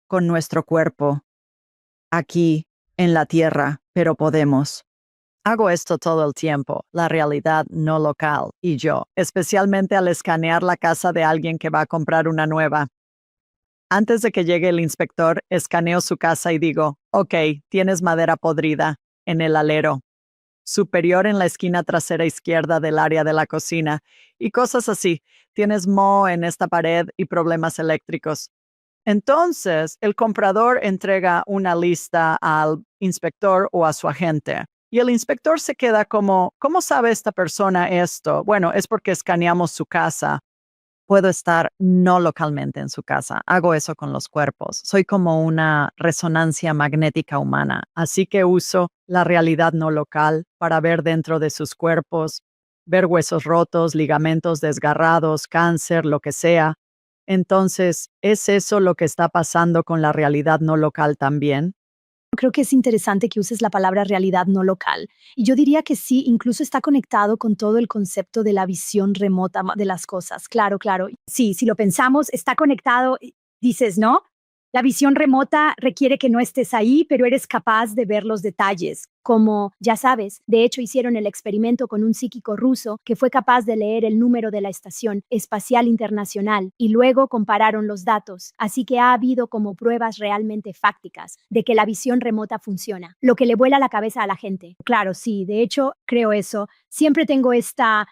C: con nuestro cuerpo, aquí en la Tierra, pero podemos. Hago esto todo el tiempo, la realidad no local y yo, especialmente al escanear la casa de alguien que va a comprar una nueva. Antes de que llegue el inspector, escaneo su casa y digo, ok, tienes madera podrida en el alero superior en la esquina trasera izquierda del área de la cocina y cosas así. Tienes moho en esta pared y problemas eléctricos. Entonces, el comprador entrega una lista al inspector o a su agente. Y el inspector se queda como, ¿cómo sabe esta persona esto? Bueno, es porque escaneamos su casa. puedo estar no localmente en su casa. Hago eso con los cuerpos. Soy como una resonancia magnética humana. Así que uso la realidad no local para ver dentro de sus cuerpos, ver huesos rotos, ligamentos desgarrados, cáncer, lo que sea. Entonces, ¿es eso lo que está pasando con la realidad no local también?
B: Creo que es interesante que uses la palabra realidad no local. Y yo diría que sí, incluso está conectado con todo el concepto de la visión remota de las cosas. Claro, claro. Sí, si lo pensamos, está conectado, dices, ¿no? La visión remota requiere que no estés ahí, pero eres capaz de ver los detalles. Como, ya sabes, de hecho hicieron el experimento con un psíquico ruso que fue capaz de leer el número de la Estación Espacial Internacional y luego compararon los datos. Así que ha habido como pruebas realmente fácticas de que la visión remota funciona, lo que le vuela la cabeza a la gente. Claro, sí, de hecho creo eso. Siempre tengo esta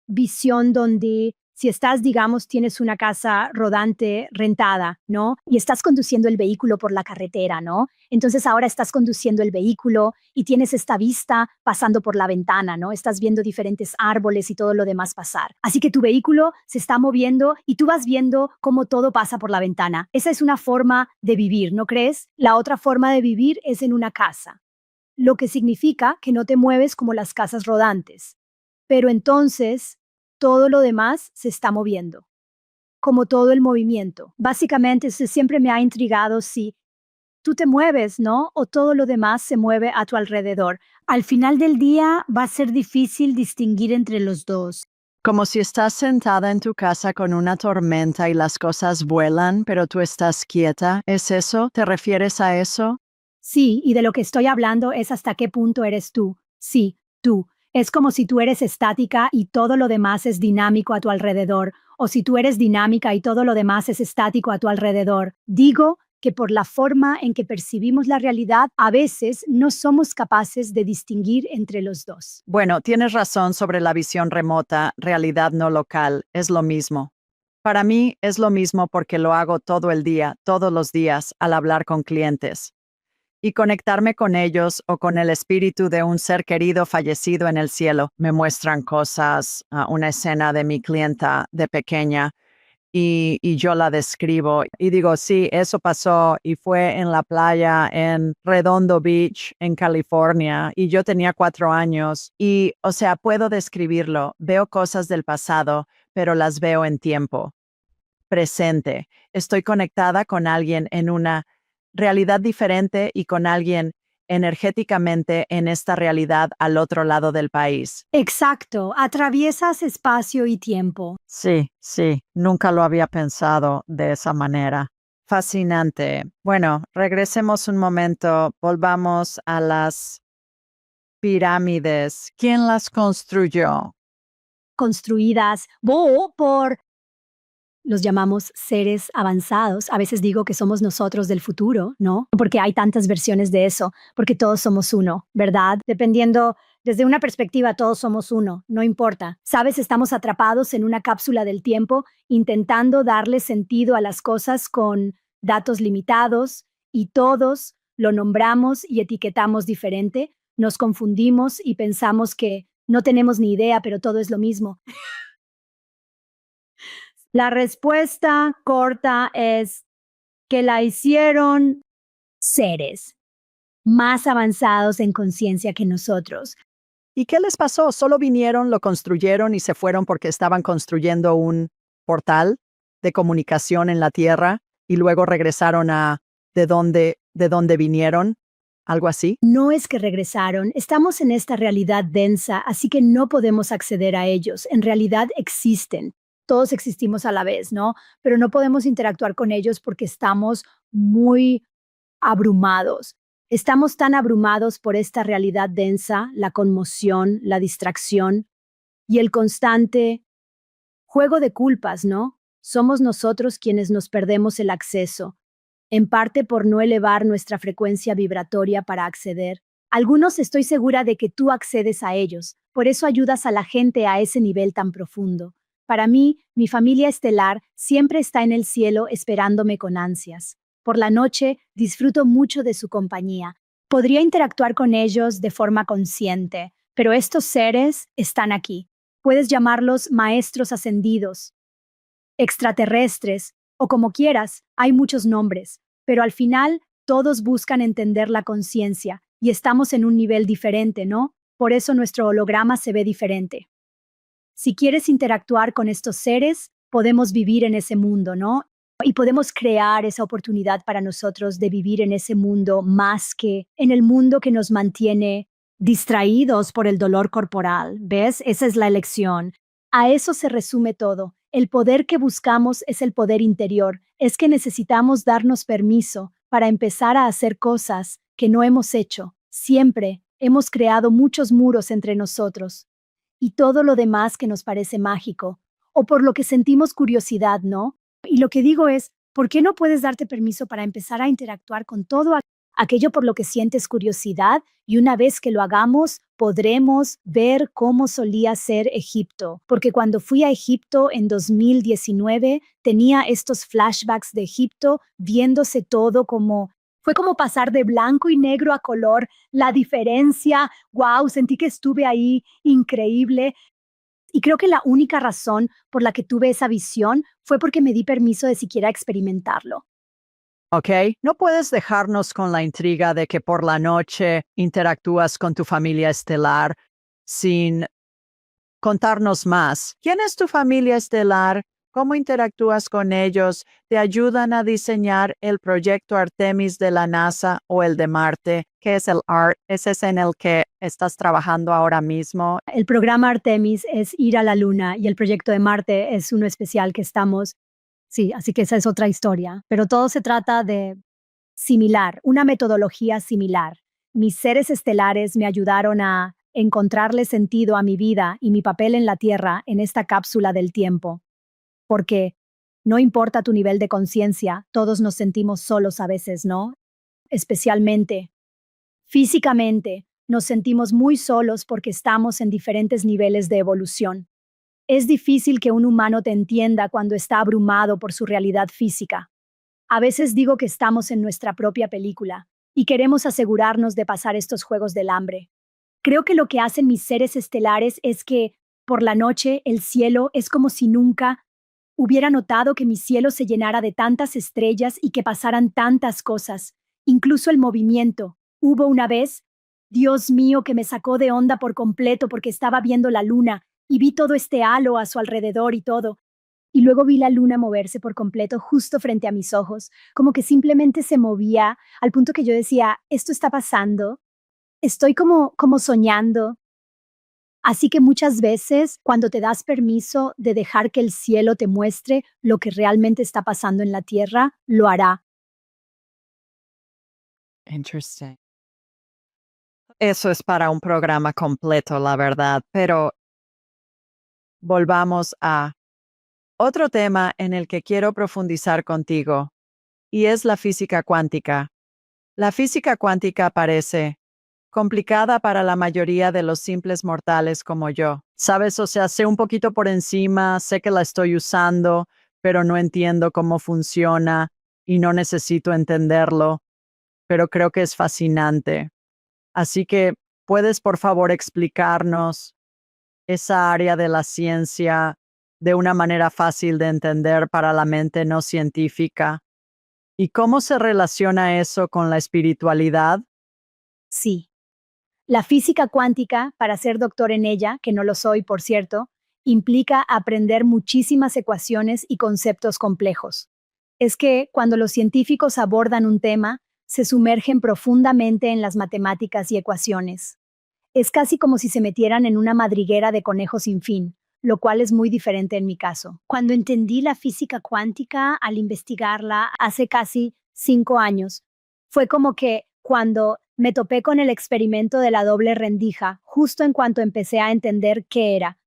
B: visión donde si estás, digamos, tienes una casa rodante rentada, ¿no? Y estás conduciendo el vehículo por la carretera, ¿no? Entonces ahora estás conduciendo el vehículo y tienes esta vista pasando por la ventana, ¿no? Estás viendo diferentes árboles y todo lo demás pasar. Así que tu vehículo se está moviendo y tú vas viendo cómo todo pasa por la ventana. Esa es una forma de vivir, ¿no crees? La otra forma de vivir es en una casa, lo que significa que no te mueves como las casas rodantes. Pero entonces todo lo demás se está moviendo, como todo el movimiento. Básicamente, eso siempre me ha intrigado si tú te mueves, ¿no? O todo lo demás se mueve a tu alrededor. Al final del día va a ser difícil distinguir entre los dos.
C: Como si estás sentada en tu casa con una tormenta y las cosas vuelan, pero tú estás quieta. ¿Es eso? ¿Te refieres a eso?
B: Sí, y de lo que estoy hablando es hasta qué punto eres tú. Sí, tú. Es como si tú eres estática y todo lo demás es dinámico a tu alrededor, o si tú eres dinámica y todo lo demás es estático a tu alrededor. Digo que por la forma en que percibimos la realidad, a veces no somos capaces de distinguir entre los dos.
C: Bueno, tienes razón sobre la visión remota, realidad no local. Es lo mismo. Para mí es lo mismo porque lo hago todo el día, todos los días, al hablar con clientes. Y conectarme con ellos o con el espíritu de un ser querido fallecido en el cielo. Me muestran cosas, una escena de mi clienta de pequeña y yo la describo y digo, sí, eso pasó y fue en la playa en Redondo Beach, en California, y yo tenía 4 años y, o sea, puedo describirlo. Veo cosas del pasado, pero las veo en tiempo presente. Estoy conectada con alguien en una realidad diferente y con alguien energéticamente en esta realidad al otro lado del país.
B: Exacto, atraviesas espacio y tiempo.
C: Sí, sí, nunca lo había pensado de esa manera. Fascinante. Bueno, regresemos un momento, volvamos a las pirámides. ¿Quién las construyó?
B: Construidas por los llamamos seres avanzados. A veces digo que somos nosotros del futuro, ¿no? Porque hay tantas versiones de eso, porque todos somos uno, ¿verdad? Dependiendo, desde una perspectiva, todos somos uno, no importa. Sabes, estamos atrapados en una cápsula del tiempo intentando darle sentido a las cosas con datos limitados y todos lo nombramos y etiquetamos diferente. Nos confundimos y pensamos que no tenemos ni idea, pero todo es lo mismo. La respuesta corta es que la hicieron seres más avanzados en conciencia que nosotros.
C: ¿Y qué les pasó? ¿Solo vinieron, lo construyeron y se fueron porque estaban construyendo un portal de comunicación en la Tierra y luego regresaron a de dónde vinieron? ¿Algo así?
B: No es que regresaron, estamos en esta realidad densa, así que no podemos acceder a ellos. En realidad existen. Todos existimos a la vez, ¿no? Pero no podemos interactuar con ellos porque estamos muy abrumados. Estamos tan abrumados por esta realidad densa, la conmoción, la distracción y el constante juego de culpas, ¿no? Somos nosotros quienes nos perdemos el acceso, en parte por no elevar nuestra frecuencia vibratoria para acceder. Algunos estoy segura de que tú accedes a ellos, por eso ayudas a la gente a ese nivel tan profundo. Para mí, mi familia estelar siempre está en el cielo esperándome con ansias. Por la noche, disfruto mucho de su compañía. Podría interactuar con ellos de forma consciente, pero estos seres están aquí. Puedes llamarlos maestros ascendidos. extraterrestres, o como quieras, hay muchos nombres, pero al final todos buscan entender la conciencia y estamos en un nivel diferente, ¿no? Por eso nuestro holograma se ve diferente. Si quieres interactuar con estos seres, podemos vivir en ese mundo, ¿no? Y podemos crear esa oportunidad para nosotros de vivir en ese mundo más que en el mundo que nos mantiene distraídos por el dolor corporal. ¿Ves? Esa es la elección. A eso se resume todo. El poder que buscamos es el poder interior. Es que necesitamos darnos permiso para empezar a hacer cosas que no hemos hecho. Siempre hemos creado muchos muros entre nosotros y todo lo demás que nos parece mágico, o por lo que sentimos curiosidad, ¿no? Y lo que digo es, ¿por qué no puedes darte permiso para empezar a interactuar con todo aquello por lo que sientes curiosidad? Y una vez que lo hagamos, podremos ver cómo solía ser Egipto. Porque cuando fui a Egipto en 2019, tenía estos flashbacks de Egipto, viéndose todo como... Fue como pasar de blanco y negro a color, la diferencia, wow, sentí que estuve ahí, increíble. Y creo que la única razón por la que tuve esa visión fue porque me di permiso de siquiera experimentarlo.
C: ¿Ok? No puedes dejarnos con la intriga de que por la noche interactúas con tu familia estelar sin contarnos más. ¿Quién es tu familia estelar? ¿Cómo interactúas con ellos? ¿Te ayudan a diseñar el proyecto Artemis de la NASA o el de Marte? ¿Qué es el ART? ¿Ese es en el que estás trabajando ahora mismo?
B: El programa Artemis es ir a la Luna y el proyecto de Marte es uno especial que estamos. Sí, así que esa es otra historia. Pero todo se trata de similar, una metodología similar. Mis seres estelares me ayudaron a encontrarle sentido a mi vida y mi papel en la Tierra en esta cápsula del tiempo. Porque no importa tu nivel de conciencia, todos nos sentimos solos a veces, ¿no? Especialmente físicamente, nos sentimos muy solos porque estamos en diferentes niveles de evolución. Es difícil que un humano te entienda cuando está abrumado por su realidad física. A veces digo que estamos en nuestra propia película y queremos asegurarnos de pasar estos juegos del hambre. Creo que lo que hacen mis seres estelares es que, por la noche, el cielo es como si nunca hubiera notado que mi cielo se llenara de tantas estrellas y que pasaran tantas cosas, incluso el movimiento. Hubo una vez, Dios mío, que me sacó de onda por completo porque estaba viendo la luna y vi todo este halo a su alrededor y todo. Y luego vi la luna moverse por completo justo frente a mis ojos, como que simplemente se movía al punto que yo decía, esto está pasando, estoy como soñando. Así que muchas veces, cuando te das permiso de dejar que el cielo te muestre lo que realmente está pasando en la tierra, lo hará.
C: Interesting. Eso es para un programa completo, la verdad, pero volvamos a otro tema en el que quiero profundizar contigo, y es la física cuántica. La física cuántica parece complicada para la mayoría de los simples mortales como yo. ¿Sabes? O sea, sé un poquito por encima, sé que la estoy usando, pero no entiendo cómo funciona y no necesito entenderlo, pero creo que es fascinante. Así que, ¿puedes por favor explicarnos esa área de la ciencia de una manera fácil de entender para la mente no científica? ¿Y cómo se relaciona eso con la espiritualidad?
B: Sí. La física cuántica, para ser doctor en ella, que no lo soy, por cierto, implica aprender muchísimas ecuaciones y conceptos complejos. Es que cuando los científicos abordan un tema, se sumergen profundamente en las matemáticas y ecuaciones. Es casi como si se metieran en una madriguera de conejos sin fin, lo cual es muy diferente en mi caso. Cuando entendí la física cuántica al investigarla hace casi 5 años, fue como que cuando me topé con el experimento de la doble rendija, justo en cuanto empecé a entender qué era.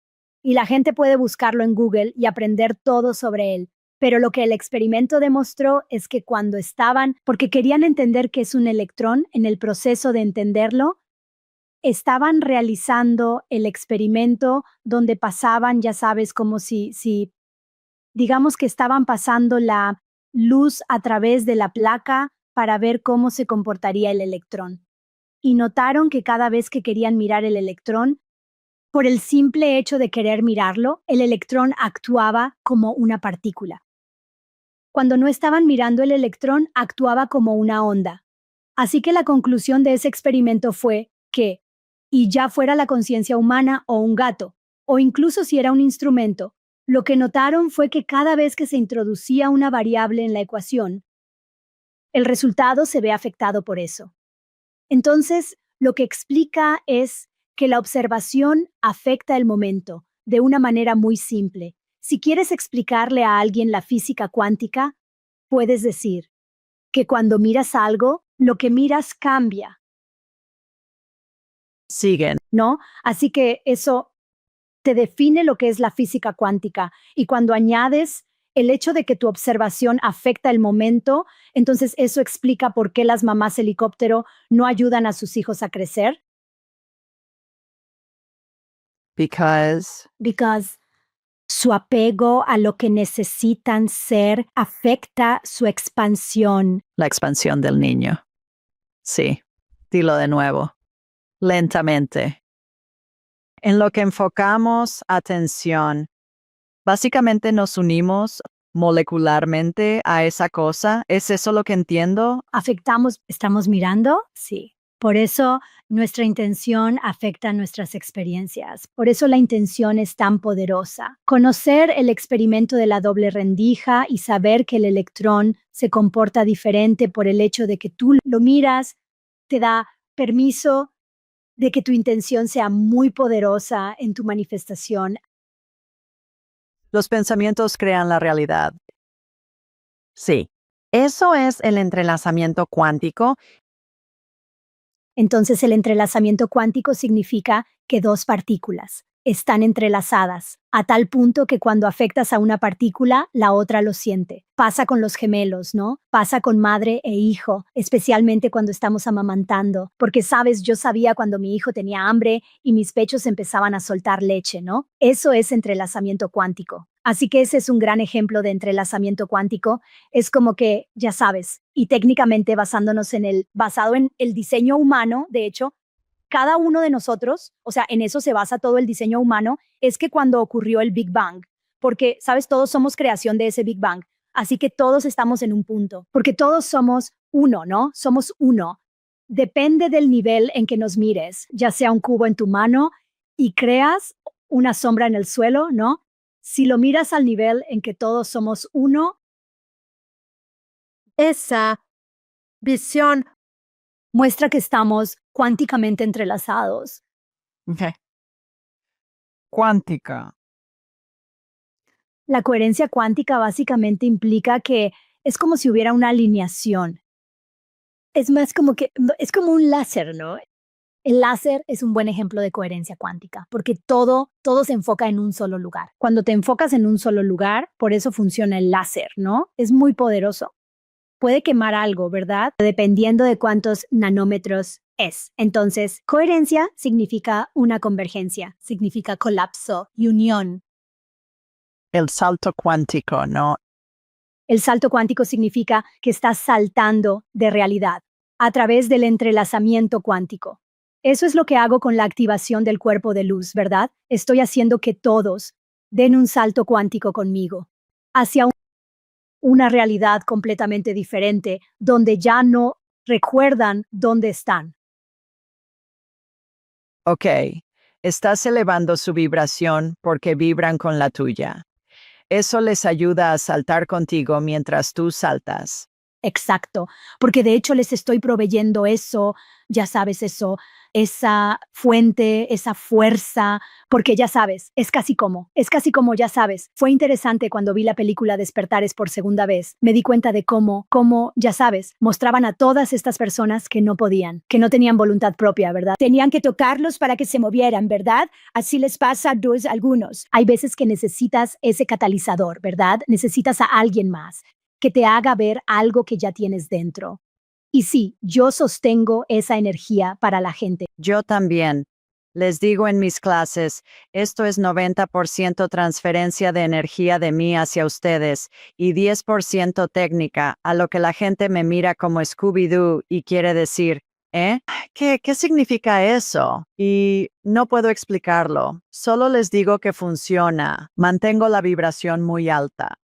B: Y la gente puede buscarlo en Google y aprender todo sobre él. Pero lo que el experimento demostró es que cuando estaban, porque querían entender qué es un electrón, en el proceso de entenderlo, estaban realizando el experimento donde pasaban, ya sabes, como si digamos que estaban pasando la luz a través de la placa para ver cómo se comportaría el electrón. Y notaron que cada vez que querían mirar el electrón, Por el simple hecho de querer mirarlo, el electrón actuaba como una partícula. Cuando no estaban mirando el electrón, actuaba como una onda. Así que la conclusión de ese experimento fue que, y ya fuera la conciencia humana o un gato, o incluso si era un instrumento, lo que notaron fue que cada vez que se introducía una variable en la ecuación, el resultado se ve afectado por eso. Entonces, lo que explica es que la observación afecta el momento de una manera muy simple. Si quieres explicarle a alguien la física cuántica, puedes decir que cuando miras algo, lo que miras cambia,
C: Siguen.
B: ¿no? Así que eso te define lo que es la física cuántica. Y cuando añades el hecho de que tu observación afecta el momento, entonces eso explica por qué las mamás helicóptero no ayudan a sus hijos a crecer.
C: Because
B: Because su apego a lo que necesitan ser afecta su expansión.
C: la expansión del niño. Sí, dilo de nuevo. Lentamente. En lo que enfocamos atención, básicamente nos unimos molecularmente a esa cosa. ¿Es eso lo que entiendo?
B: ¿Afectamos? ¿Estamos mirando? Sí. Por eso nuestra intención afecta nuestras experiencias. Por eso la intención es tan poderosa. Conocer el experimento de la doble rendija y saber que el electrón se comporta diferente por el hecho de que tú lo miras, te da permiso de que tu intención sea muy poderosa en tu manifestación.
C: Los pensamientos crean la realidad.
A: Sí, eso es el entrelazamiento cuántico.
B: Entonces, el entrelazamiento cuántico significa que dos partículas están entrelazadas, a tal punto que cuando afectas a una partícula, la otra lo siente. Pasa con los gemelos, ¿no? Pasa con madre e hijo, especialmente cuando estamos amamantando, porque sabes, yo sabía cuando mi hijo tenía hambre y mis pechos empezaban a soltar leche, ¿no? Eso es entrelazamiento cuántico. Así que ese es un gran ejemplo de entrelazamiento cuántico. Es como que, ya sabes, y técnicamente basado en el diseño humano, de hecho, cada uno de nosotros, o sea, en eso se basa todo el diseño humano, es que cuando ocurrió el Big Bang, porque, sabes, todos somos creación de ese Big Bang, así que todos estamos en un punto, porque todos somos uno, ¿no? Somos uno. Depende del nivel en que nos mires, ya sea un cubo en tu mano y creas una sombra en el suelo, ¿no? Si lo miras al nivel en que todos somos uno, esa visión muestra que estamos cuánticamente entrelazados.
C: Okay. Cuántica.
B: La coherencia cuántica básicamente implica que es como si hubiera una alineación. Es más como que, es como un láser, ¿no? El láser es un buen ejemplo de coherencia cuántica, porque todo se enfoca en un solo lugar. Cuando te enfocas en un solo lugar, por eso funciona el láser, ¿no? Es muy poderoso. Puede quemar algo, ¿verdad? Dependiendo de cuántos nanómetros es. Entonces, coherencia significa una convergencia, significa colapso y unión.
C: El salto cuántico, ¿no?
B: El salto cuántico significa que estás saltando de realidad a través del entrelazamiento cuántico. Eso es lo que hago con la activación del cuerpo de luz, ¿verdad? Estoy haciendo que todos den un salto cuántico conmigo hacia una realidad completamente diferente, donde ya no recuerdan dónde están.
C: Ok. Estás elevando su vibración porque vibran con la tuya. Eso les ayuda a saltar contigo mientras tú saltas.
B: Exacto, porque de hecho les estoy proveyendo eso, ya sabes eso, esa fuente, esa fuerza, porque ya sabes, es casi como, ya sabes. Fue interesante cuando vi la película Despertares por segunda vez. Me di cuenta de cómo, ya sabes, mostraban a todas estas personas que no podían, que no tenían voluntad propia, ¿verdad? Tenían que tocarlos para que se movieran, ¿verdad? Así les pasa a algunos. Hay veces que necesitas ese catalizador, ¿verdad? Necesitas a alguien más que te haga ver algo que ya tienes dentro. Y sí, yo sostengo esa energía para la gente.
C: Yo también. Les digo en mis clases, esto es 90% transferencia de energía de mí hacia ustedes y 10% técnica, a lo que la gente me mira como Scooby-Doo y quiere decir, ¿Eh? ¿Qué significa eso? Y no puedo explicarlo. Solo les digo que funciona. Mantengo la vibración muy alta.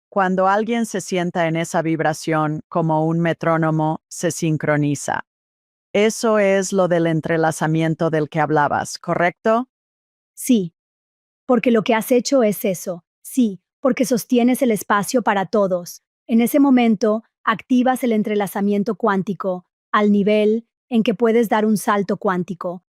C: Cuando alguien se sienta en esa vibración como un metrónomo, se sincroniza. Eso es lo del entrelazamiento del que hablabas, ¿correcto?
B: Sí, porque lo que has hecho es eso. Sí, porque sostienes el espacio para todos. En ese momento, activas el entrelazamiento cuántico al nivel en que puedes dar un salto cuántico.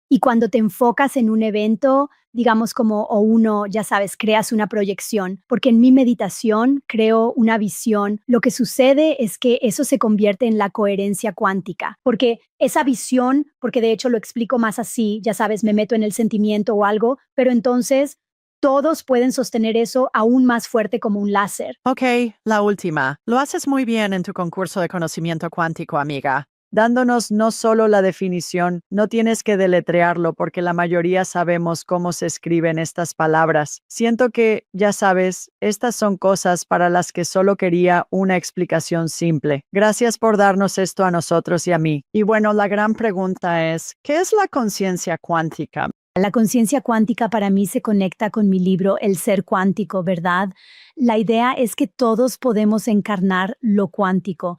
B: Y cuando te enfocas en un evento, digamos como o uno, ya sabes, creas una proyección, porque en mi meditación creo una visión, lo que sucede es que eso se convierte en la coherencia cuántica, porque esa visión, porque de hecho lo explico más así, ya sabes, me meto en el sentimiento o algo, pero entonces todos pueden sostener eso aún más fuerte como un láser.
C: Ok, la última. Lo haces muy bien en tu concurso de conocimiento cuántico, amiga. Dándonos no solo la definición, no tienes que deletrearlo porque la mayoría sabemos cómo se escriben estas palabras. Siento que, ya sabes, estas son cosas para las que solo quería una explicación simple. Gracias por darnos esto a nosotros y a mí. Y bueno, la gran pregunta es, ¿qué es la conciencia cuántica?
B: La conciencia cuántica para mí se conecta con mi libro El ser cuántico, ¿verdad? La idea es que todos podemos encarnar lo cuántico.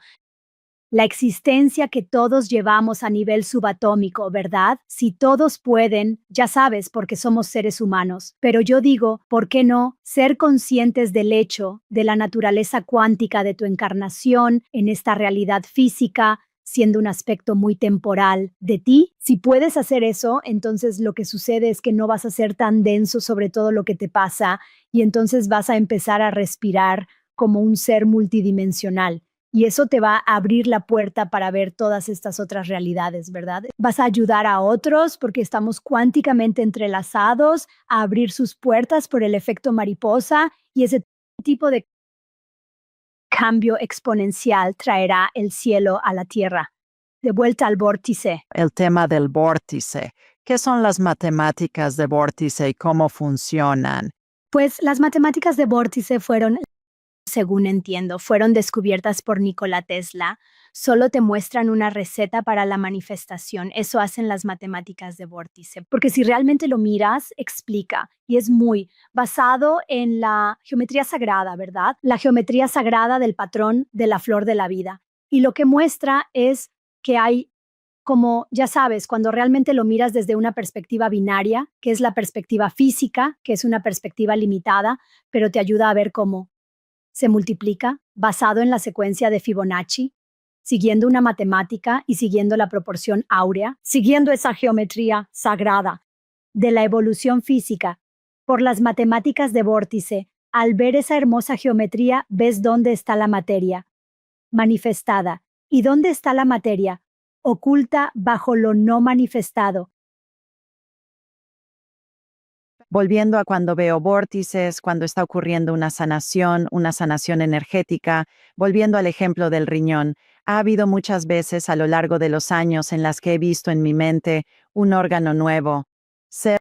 B: La existencia que todos llevamos a nivel subatómico, ¿verdad? Si todos pueden, ya sabes, porque somos seres humanos. Pero yo digo, ¿por qué no ser conscientes del hecho de la naturaleza cuántica de tu encarnación en esta realidad física, siendo un aspecto muy temporal de ti? Si puedes hacer eso, entonces lo que sucede es que no vas a ser tan denso sobre todo lo que te pasa y entonces vas a empezar a respirar como un ser multidimensional. Y eso te va a abrir la puerta para ver todas estas otras realidades, ¿verdad? Vas a ayudar a otros porque estamos cuánticamente entrelazados a abrir sus puertas por el efecto mariposa y ese tipo de cambio exponencial traerá el cielo a la tierra. De vuelta al vórtice.
C: El tema del vórtice. ¿Qué son las matemáticas de vórtice y cómo funcionan?
B: Pues las matemáticas de vórtice fueron, según entiendo, fueron descubiertas por Nikola Tesla. Solo te muestran una receta para la manifestación. Eso hacen las matemáticas de vórtice. Porque si realmente lo miras, explica. Y es muy basado en la geometría sagrada, ¿verdad? La geometría sagrada del patrón de la flor de la vida. Y lo que muestra es que hay como, ya sabes, cuando realmente lo miras desde una perspectiva binaria, que es la perspectiva física, que es una perspectiva limitada, pero te ayuda a ver cómo se multiplica basado en la secuencia de Fibonacci, siguiendo una matemática y siguiendo la proporción áurea, siguiendo esa geometría sagrada de la evolución física por las matemáticas de vórtice. Al ver esa hermosa geometría, ves dónde está la materia manifestada. ¿Y dónde está la materia? Oculta bajo lo no manifestado.
C: Volviendo a cuando veo vórtices, cuando está ocurriendo una sanación energética, volviendo al ejemplo del riñón, ha habido muchas veces a lo largo de los años en las que he visto en mi mente un órgano nuevo ser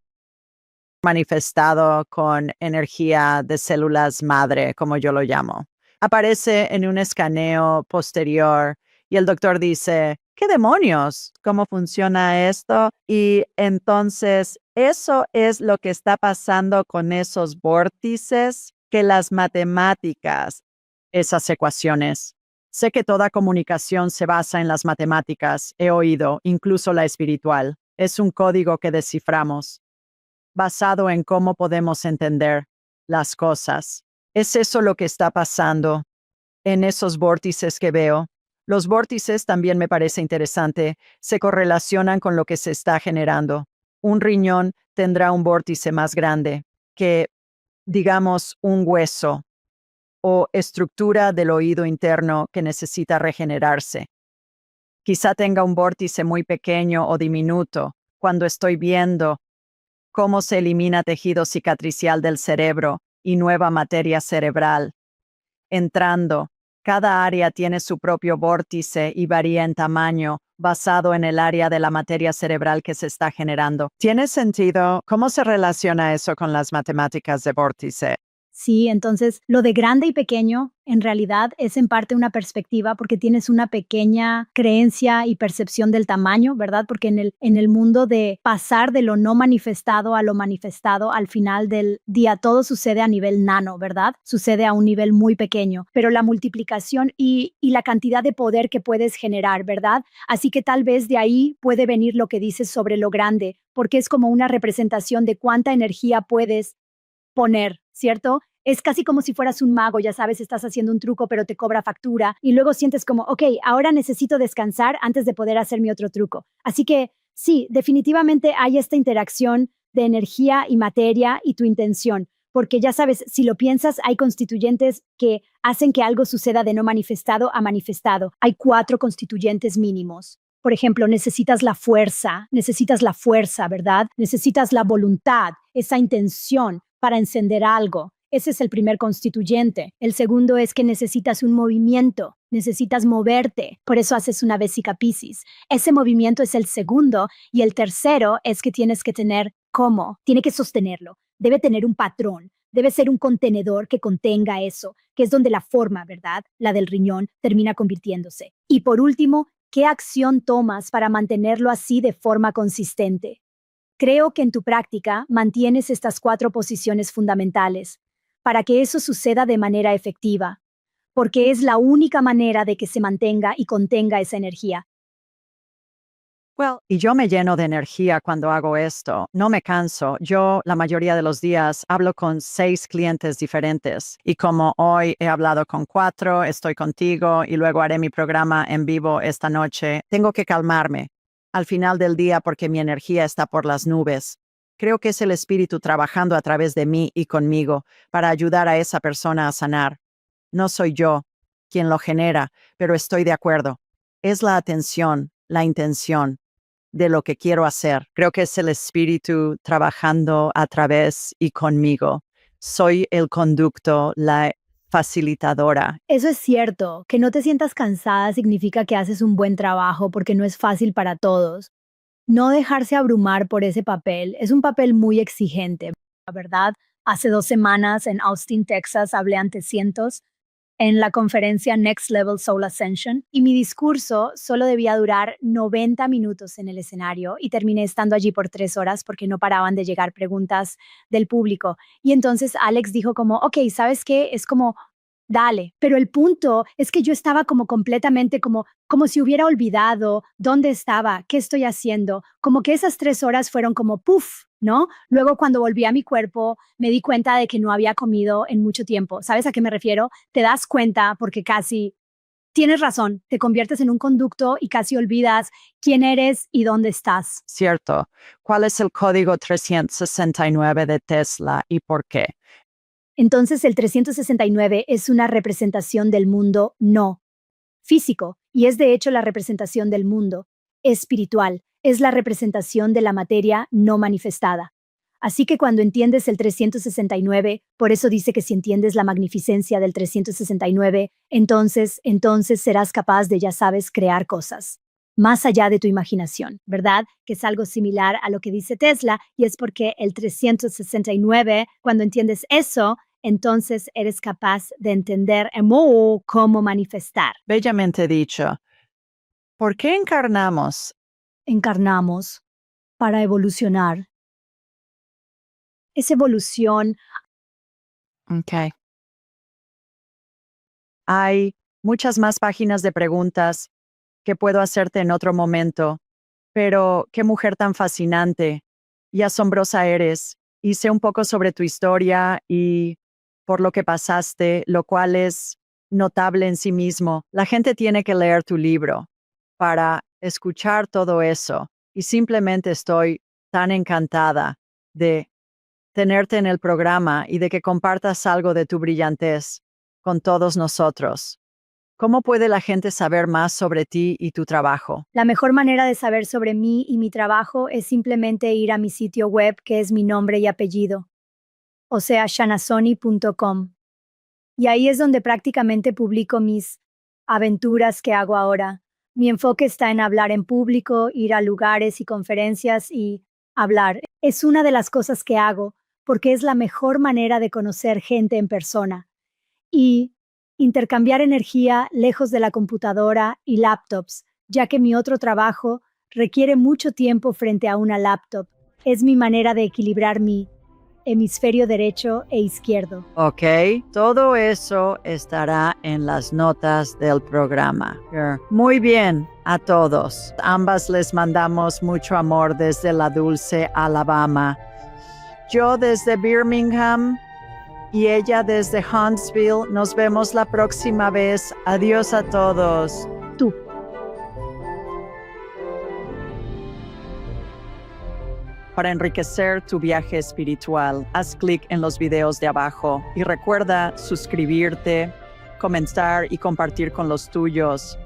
C: manifestado con energía de células madre, como yo lo llamo. Aparece en un escaneo posterior y el doctor dice, ¿qué demonios? ¿Cómo funciona esto? Y entonces eso es lo que está pasando con esos vórtices, que las matemáticas, esas ecuaciones. Sé que toda comunicación se basa en las matemáticas, he oído, incluso la espiritual. Es un código que desciframos, basado en cómo podemos entender las cosas. ¿Es eso lo que está pasando en esos vórtices que veo? Los vórtices también me parece interesante, se correlacionan con lo que se está generando. Un riñón tendrá un vórtice más grande que, digamos, un hueso o estructura del oído interno que necesita regenerarse. Quizá tenga un vórtice muy pequeño o diminuto cuando estoy viendo cómo se elimina tejido cicatricial del cerebro y nueva materia cerebral entrando. Cada área tiene su propio vórtice y varía en tamaño, basado en el área de la materia cerebral que se está generando. ¿Tiene sentido? ¿Cómo se relaciona eso con las matemáticas de vórtice?
B: Sí, entonces lo de grande y pequeño en realidad es en parte una perspectiva porque tienes una pequeña creencia y percepción del tamaño, ¿verdad? Porque en el mundo de pasar de lo no manifestado a lo manifestado, al final del día todo sucede a nivel nano, ¿verdad? Sucede a un nivel muy pequeño, pero la multiplicación y la cantidad de poder que puedes generar, ¿verdad? Así que tal vez de ahí puede venir lo que dices sobre lo grande, porque es como una representación de cuánta energía puedes poner, ¿cierto? Es casi como si fueras un mago, ya sabes, estás haciendo un truco, pero te cobra factura y luego sientes como, ok, ahora necesito descansar antes de poder hacer mi otro truco. Así que sí, definitivamente hay esta interacción de energía y materia y tu intención, porque ya sabes, si lo piensas, hay constituyentes que hacen que algo suceda de no manifestado a manifestado. Hay 4 constituyentes mínimos. Por ejemplo, necesitas la fuerza, ¿verdad? Necesitas la voluntad, esa intención para encender algo. Ese es el primer constituyente. El segundo es que necesitas un movimiento, necesitas moverte. Por eso haces una vesica Piscis. Ese movimiento es el segundo y el tercero es que tienes que tener cómo. Tiene que sostenerlo. Debe tener un patrón. Debe ser un contenedor que contenga eso, que es donde la forma, ¿verdad? La del riñón termina convirtiéndose. Y por último, ¿qué acción tomas para mantenerlo así de forma consistente? Creo que en tu práctica mantienes estas 4 posiciones fundamentales para que eso suceda de manera efectiva, porque es la única manera de que se mantenga y contenga esa energía.
C: Y yo me lleno de energía cuando hago esto. No me canso. Yo la mayoría de los días hablo con 6 clientes diferentes y como hoy he hablado con 4, estoy contigo y luego haré mi programa en vivo esta noche, tengo que calmarme al final del día porque mi energía está por las nubes. Creo que es el espíritu trabajando a través de mí y conmigo para ayudar a esa persona a sanar. No soy yo quien lo genera, pero estoy de acuerdo. Es la atención, la intención de lo que quiero hacer. Creo que es el espíritu trabajando a través y conmigo. Soy el conducto, la facilitadora.
B: Eso es cierto, que no te sientas cansada significa que haces un buen trabajo porque no es fácil para todos. No dejarse abrumar por ese papel es un papel muy exigente, ¿verdad? Hace 2 semanas en Austin, Texas, hablé ante cientos en la conferencia Next Level Soul Ascension y mi discurso solo debía durar 90 minutos en el escenario y terminé estando allí por 3 horas porque no paraban de llegar preguntas del público. Y entonces Alex dijo como, ok, ¿sabes qué? Es como, dale. Pero el punto es que yo estaba como completamente como si hubiera olvidado dónde estaba, qué estoy haciendo. Como que esas 3 horas fueron como puff, ¿no? Luego cuando volví a mi cuerpo me di cuenta de que no había comido en mucho tiempo. ¿Sabes a qué me refiero? Te das cuenta porque casi tienes razón, te conviertes en un conducto y casi olvidas quién eres y dónde estás.
C: Cierto. ¿Cuál es el código 369 de Tesla y por qué?
B: Entonces el 369 es una representación del mundo no físico y es de hecho la representación del mundo espiritual, es la representación de la materia no manifestada. Así que cuando entiendes el 369, por eso dice que si entiendes la magnificencia del 369, entonces serás capaz de, ya sabes, crear cosas más allá de tu imaginación, ¿verdad? Que es algo similar a lo que dice Tesla, y es porque el 369, cuando entiendes eso, entonces eres capaz de entender cómo manifestar.
C: Bellamente dicho. ¿Por qué encarnamos?
B: Encarnamos para evolucionar. Es evolución.
C: Ok. Hay muchas más páginas de preguntas que puedo hacerte en otro momento, pero qué mujer tan fascinante y asombrosa eres. Y sé un poco sobre tu historia y por lo que pasaste, lo cual es notable en sí mismo. La gente tiene que leer tu libro para escuchar todo eso. Y simplemente estoy tan encantada de tenerte en el programa y de que compartas algo de tu brillantez con todos nosotros. ¿Cómo puede la gente saber más sobre ti y tu trabajo?
B: La mejor manera de saber sobre mí y mi trabajo es simplemente ir a mi sitio web, que es mi nombre y apellido, o sea, shanasoni.com. Y ahí es donde prácticamente publico mis aventuras que hago ahora. Mi enfoque está en hablar en público, ir a lugares y conferencias y hablar. Es una de las cosas que hago, porque es la mejor manera de conocer gente en persona. Y intercambiar energía lejos de la computadora y laptops, ya que mi otro trabajo requiere mucho tiempo frente a una laptop. Es mi manera de equilibrar mi hemisferio derecho e izquierdo.
C: Ok, todo eso estará en las notas del programa. Muy bien, a todos. Ambas les mandamos mucho amor desde la dulce Alabama. Yo desde Birmingham y ella desde Huntsville. Nos vemos la próxima vez. Adiós a todos.
B: Tú.
A: Para enriquecer tu viaje espiritual, haz clic en los videos de abajo y recuerda suscribirte, comentar y compartir con los tuyos.